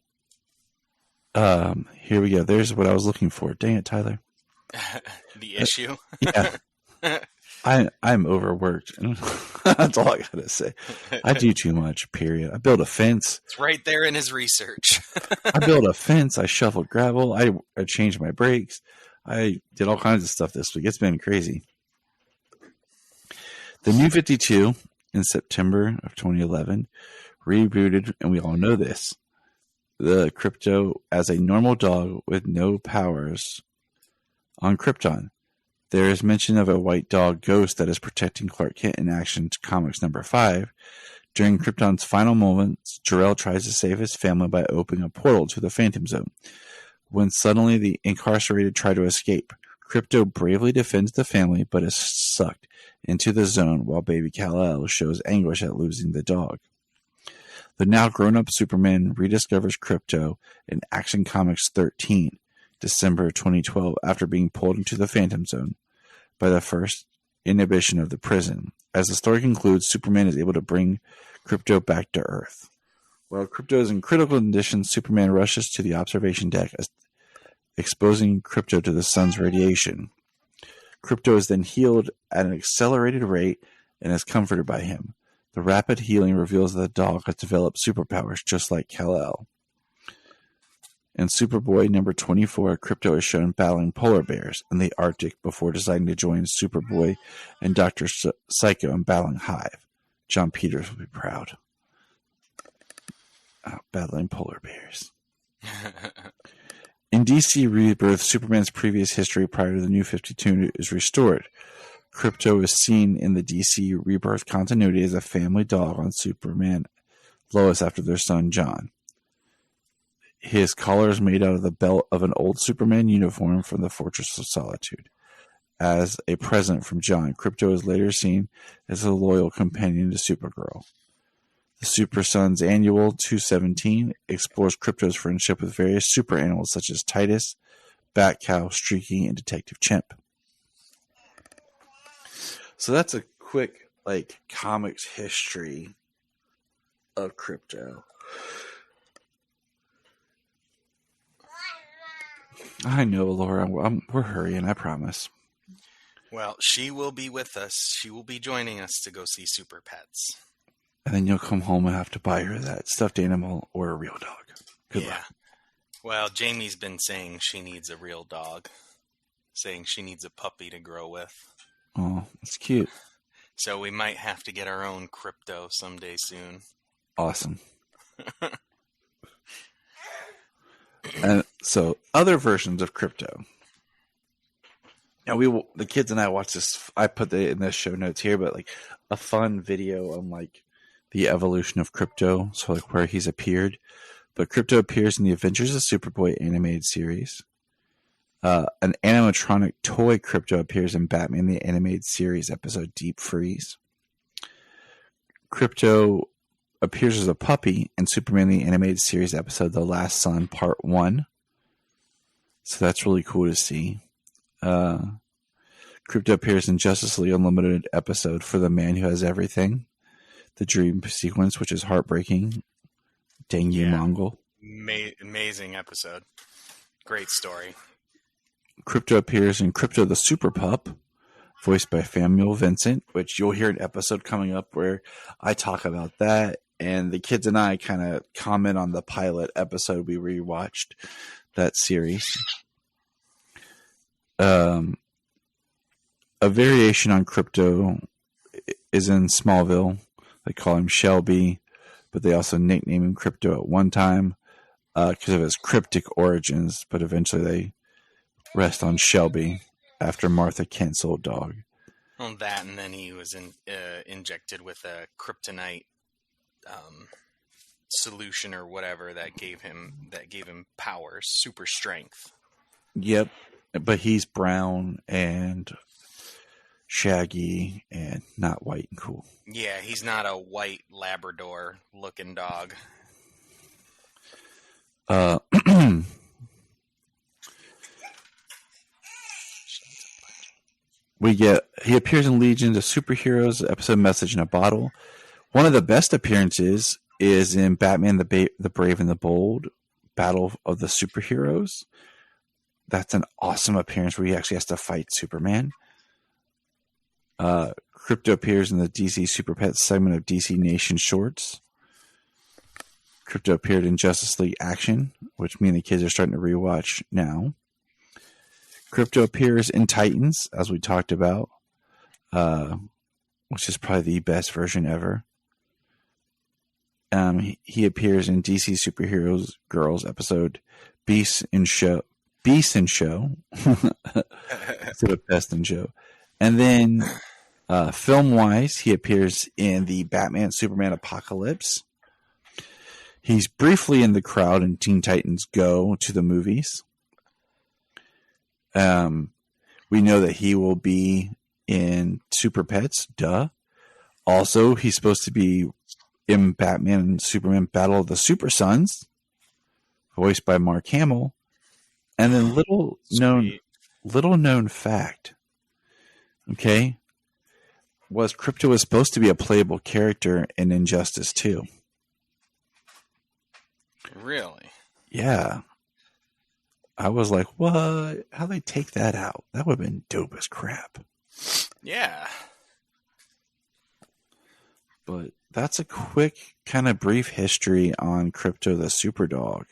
Here we go. There's what I was looking for. Dang it, Tyler. The issue? Yeah. I'm overworked. That's all I gotta say. I do too much, period. I built a fence. It's right there in his research. I built a fence. I shoveled gravel. I changed my brakes. I did all kinds of stuff this week. It's been crazy. The New 52 in September of 2011 rebooted, and we all know this, the Krypto as a normal dog with no powers on Krypton. There is mention of a white dog ghost that is protecting Clark Kent in Action Comics number 5. During Krypton's final moments, Jor-El tries to save his family by opening a portal to the Phantom Zone. When suddenly the incarcerated try to escape, Krypto bravely defends the family but is sucked into the zone while baby Kal-El shows anguish at losing the dog. The now grown-up Superman rediscovers Krypto in Action Comics 13, December 2012, after being pulled into the Phantom Zone by the first inhibition of the prison. As the story concludes, Superman is able to bring Krypto back to Earth. While Krypto is in critical condition, Superman rushes to the observation deck, exposing Krypto to the sun's radiation. Krypto is then healed at an accelerated rate and is comforted by him. The rapid healing reveals that the dog has developed superpowers just like Kal-El. In Superboy number 24, Krypto is shown battling polar bears in the Arctic before deciding to join Superboy and Dr. Psycho in battling Hive. John Peters will be proud. Battling polar bears. In DC Rebirth, Superman's previous history prior to the New 52 is restored. Krypto is seen in the DC Rebirth continuity as a family dog on Superman Lois after their son John. His collar is made out of the belt of an old Superman uniform from the Fortress of Solitude. As a present from John, Krypto is later seen as a loyal companion to Supergirl. The Super Sons Annual 217 explores Krypto's friendship with various super animals such as Titus, Batcow, Streaky, and Detective Chimp. So that's a quick, comics history of Krypto. I know, Laura. We're hurrying, I promise. Well, she will be with us. She will be joining us to go see Super Pets. And then you'll come home and have to buy her that stuffed animal or a real dog. Good luck. Well, Jamie's been saying she needs a real dog. Saying she needs a puppy to grow with. Oh, that's cute. So we might have to get our own Krypto someday soon. Awesome. And so, other versions of Krypto. Now, the kids and I watched this. I put it in the show notes here, but a fun video on the evolution of Krypto. So, where he's appeared. But Krypto appears in the Adventures of Superboy animated series. An animatronic toy Krypto appears in Batman the Animated Series episode Deep Freeze. Krypto appears as a puppy in Superman the Animated Series episode The Last Son Part 1. So that's really cool to see. Krypto appears in Justice League Unlimited episode For the Man Who Has Everything. The dream sequence, which is heartbreaking. Dang you, Mongol. Amazing episode. Great story. Krypto appears in Krypto the Super Pup, voiced by Samuel Vincent, which you'll hear an episode coming up where I talk about that. And the kids and I kind of comment on the pilot episode we rewatched that series. A variation on Krypto is in Smallville. They call him Shelby, but they also nickname him Krypto at one time because of his cryptic origins, but eventually they rest on Shelby after Martha Kent's old dog. Well, that, and then he was injected with a kryptonite solution or whatever that gave him powers, super strength. Yep, but he's brown and shaggy and not white and cool. Yeah, he's not a white Labrador looking dog. He appears in Legion of Superheroes episode Message in a Bottle. One of the best appearances is in Batman the Brave and the Bold, Battle of the Superheroes. That's an awesome appearance where he actually has to fight Superman. Krypto appears in the DC Super Pets segment of DC Nation Shorts. Krypto appeared in Justice League Action, which me and the kids are starting to rewatch now. Krypto appears in Titans, as we talked about, which is probably the best version ever. He appears in DC Superheroes Girls episode Beast and Show instead of Pest and Show. And then film-wise, he appears in the Batman Superman Apocalypse. He's briefly in the crowd in Teen Titans Go to the movies. We know that he will be in Super Pets, duh. Also, he's supposed to be in Batman and Superman Battle of the Super Sons, voiced by Mark Hamill. And then little known fact, okay, was Krypto was supposed to be a playable character in Injustice 2. Really? Yeah. I was like, what? How they take that out? That would have been dope as crap. Yeah. But that's a quick, kind of brief history on Krypto the Superdog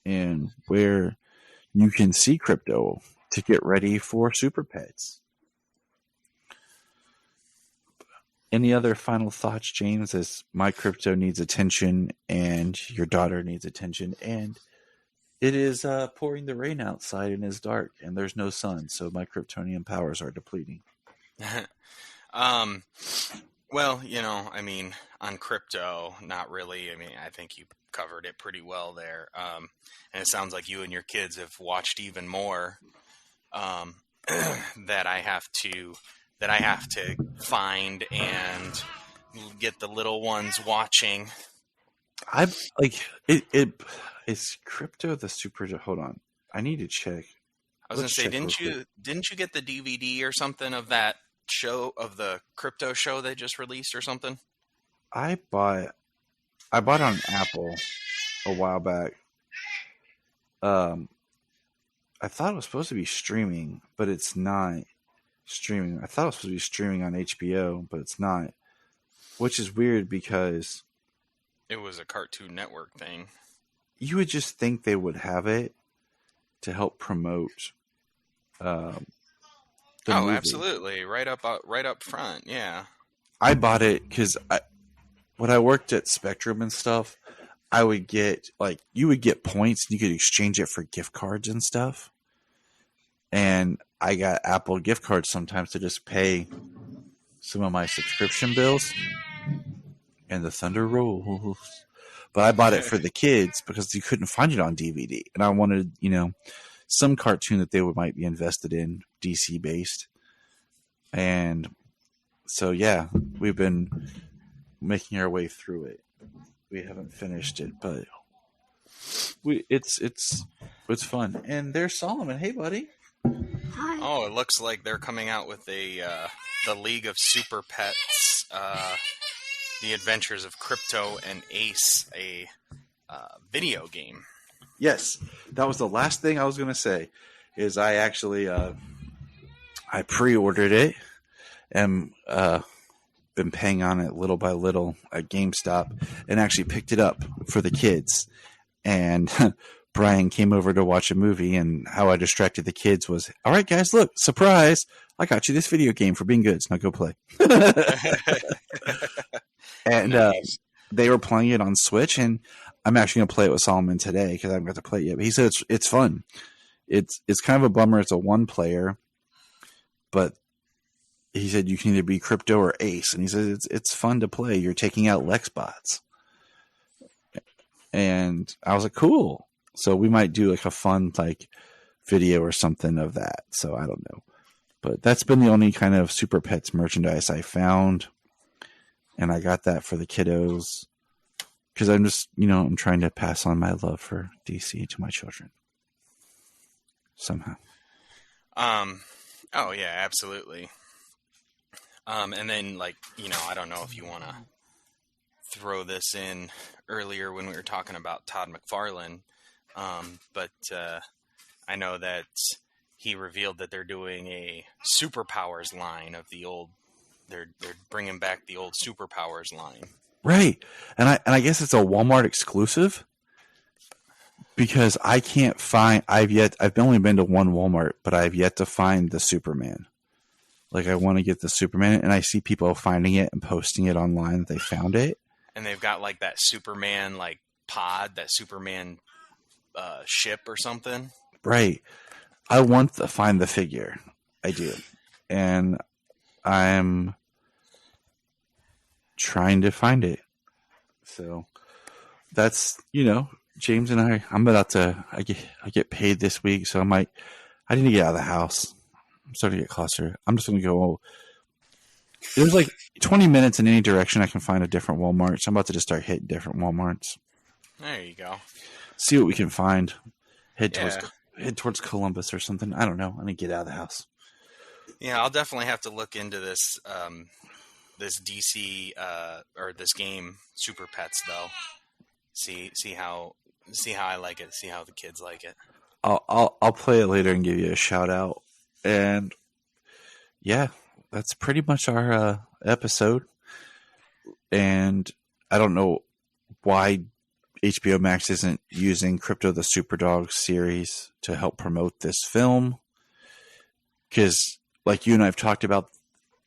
and where you can see Krypto to get ready for Super Pets. Any other final thoughts, James, as my Krypto needs attention and your daughter needs attention, and it is pouring the rain outside and it's dark and there's no sun, so my Kryptonian powers are depleting. Well, I mean, on Krypto, not really. I mean, I think you covered it pretty well there. And it sounds like you and your kids have watched even more that I have to find and get the little ones watching. I like it. Is Krypto the Super? Hold on, I need to check. I was going to say, didn't you get the DVD or something of that show, of the Krypto show they just released or something? I bought on Apple a while back. I thought it was supposed to be streaming, but it's not streaming. I thought it was supposed to be streaming on HBO, but it's not, which is weird because it was a Cartoon Network thing. You would just think they would have it to help promote. Movie. Absolutely, right up front. Yeah, I bought it because when I worked at Spectrum and stuff, I would get you would get points and you could exchange it for gift cards and stuff. And I got Apple gift cards sometimes to just pay some of my subscription bills. And the thunder rolls. But I bought it for the kids because you couldn't find it on DVD. And I wanted, some cartoon that they might be invested in, DC based. And so, yeah, we've been making our way through it. We haven't finished it, but it's fun. And there's Solomon. Hey, buddy. Hi. Oh, it looks like they're coming out with the League of Super Pets, The Adventures of Krypto and Ace, a video game. Yes, that was the last thing I was going to say. Is I actually I pre-ordered it and been paying on it little by little at GameStop, and actually picked it up for the kids. And Brian came over to watch a movie, and how I distracted the kids was, all right, guys, look, surprise! I got you this video game for being good. So now go play. And nice. They were playing it on Switch, and I'm actually going to play it with Solomon today because I haven't got to play it yet. But he said it's fun. It's kind of a bummer. It's a one player, but he said you can either be Krypto or Ace, and he said it's fun to play. You're taking out Lexbots, and I was like, cool. So we might do like a fun video or something of that. So I don't know. But that's been the only kind of Super Pets merchandise I found. And I got that for the kiddos. Because I'm just, I'm trying to pass on my love for DC to my children. Somehow. Oh, yeah, absolutely. And then, I don't know if you want to throw this in earlier when we were talking about Todd McFarlane. But I know that he revealed that they're doing a Superpowers line of the old. They're bringing back the old Superpowers line. Right, and I guess it's a Walmart exclusive because I can't find. I've only been to one Walmart, but I've yet to find the Superman. Like I want to get the Superman, and I see people finding it and posting it online that they found it. And they've got like that Superman pod, that Superman ship or something. Right. I want to find the figure. I do, and I'm trying to find it. So that's, James and I'm about to, I get paid this week. So I need to get out of the house. I'm starting to get closer. I'm just going to go, there's 20 minutes in any direction. I can find a different Walmart. So I'm about to just start hitting different Walmarts. There you go. See what we can find. Head towards Columbus or something. I don't know. I need to get out of the house. Yeah, I'll definitely have to look into this, this DC or this game Super Pets though. See how I like it. See how the kids like it. I'll play it later and give you a shout out. And yeah, that's pretty much our episode. And I don't know why HBO Max isn't using Krypto the Superdog series to help promote this film. Because like you and I have talked about,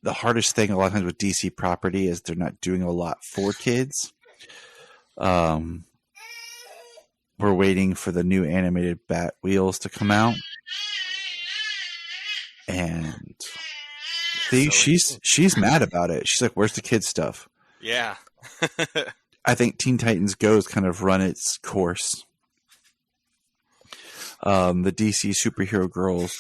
the hardest thing a lot of times with DC property is they're not doing a lot for kids. We're waiting for the new animated Bat Wheels to come out. And she's mad about it. She's like, where's the kids stuff? Yeah. I think Teen Titans Go has kind of run its course. The DC Superhero Girls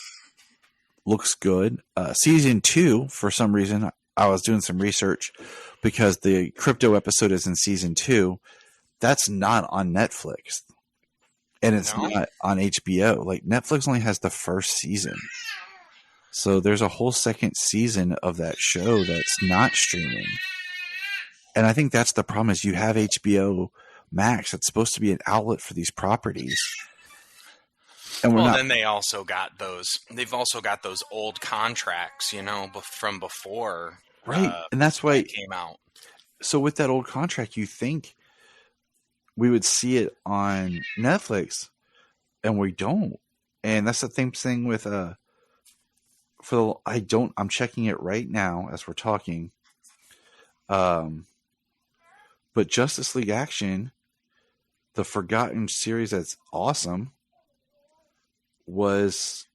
looks good. Season 2, for some reason, I was doing some research because the Krypto episode is in season 2. That's not on Netflix. And it's not on HBO. Like Netflix only has the first season. So there's a whole second season of that show that's not streaming. And I think that's the problem is you have HBO Max. It's supposed to be an outlet for these properties. And then they also got those. They've also got those old contracts, from before. Right. And that's why it came out. So with that old contract, you think we would see it on Netflix, and we don't. And that's the same thing with I'm checking it right now as we're talking. But Justice League Action, the forgotten series that's awesome, was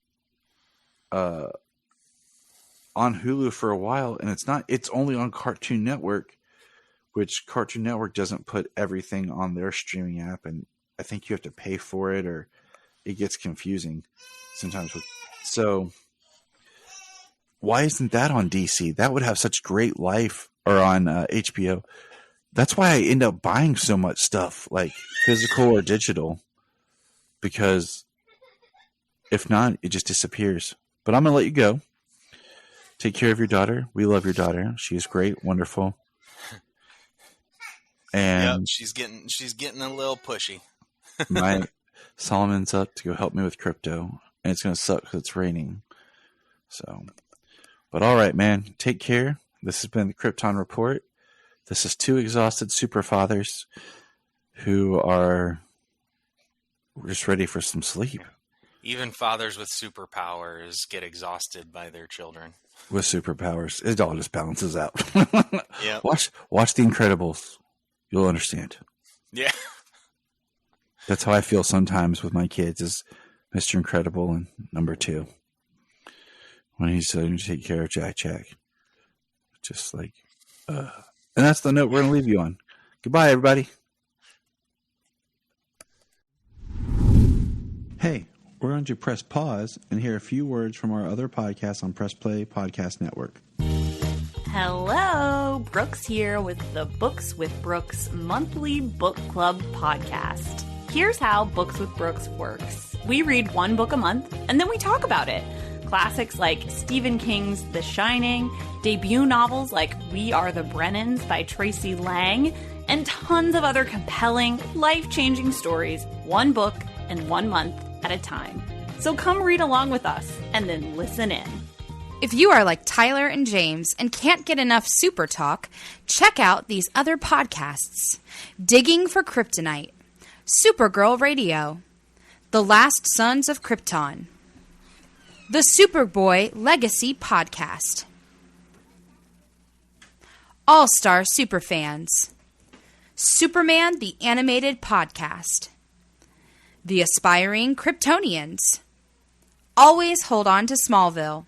on Hulu for a while, and it's only on Cartoon Network, which Cartoon Network doesn't put everything on their streaming app, and I think you have to pay for it, or it gets confusing sometimes. So why isn't that on DC? That would have such great life, or on HBO. That's why I end up buying so much stuff, like physical or digital, because if not, it just disappears. But I'm going to let you go. Take care of your daughter. We love your daughter. She is great, wonderful. And she's getting a little pushy. my Solomon's up to go help me with Krypto, and it's going to suck because it's raining. So, but all right, man. Take care. This has been the Krypton Report. This is two exhausted super fathers who are just ready for some sleep. Even fathers with superpowers get exhausted by their children. With superpowers, it all just balances out. Yeah. Watch The Incredibles. You'll understand. Yeah. That's how I feel sometimes with my kids, is Mr. Incredible and number 2. When he's going to take care of Jack. Just like, and that's the note we're going to leave you on. Goodbye, everybody. Hey, We're going to press pause and hear a few words from our other podcasts on Press Play Podcast Network. Hello, Brooks here with the Books with Brooks monthly book club podcast. Here's how Books with Brooks works. We read one book a month, and then we talk about it. Classics like Stephen King's The Shining, debut novels like We Are the Brennans by Tracy Lang, and tons of other compelling, life-changing stories, one book and 1 month at a time. So come read along with us, and then listen in. If you are like Tyler and James and can't get enough super talk, check out these other podcasts. Digging for Kryptonite, Supergirl Radio, The Last Sons of Krypton, the Superboy Legacy Podcast, All-Star Superfans, Superman the Animated Podcast, The Aspiring Kryptonians, Always Hold On to Smallville,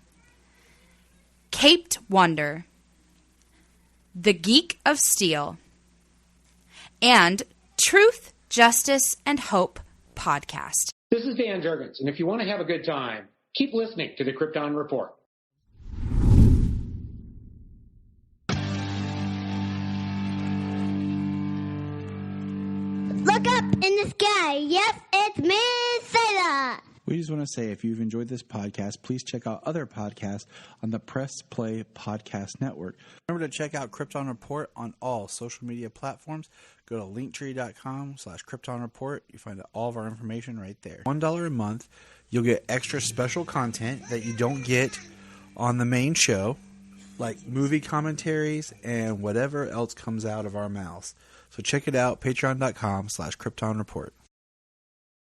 Caped Wonder, The Geek of Steel, and Truth, Justice, and Hope podcast. This is Dan Jurgens, and if you want to have a good time, keep listening to the Krypton Report. Look up in the sky. Yes, it's me, Sailor. We just want to say if you've enjoyed this podcast, please check out other podcasts on the Press Play Podcast Network. Remember to check out Krypton Report on all social media platforms. Go to linktree.com/Krypton Report. You find all of our information right there. $1 a month, you'll get extra special content that you don't get on the main show, like movie commentaries and whatever else comes out of our mouths. So check it out, patreon.com/Krypton Report.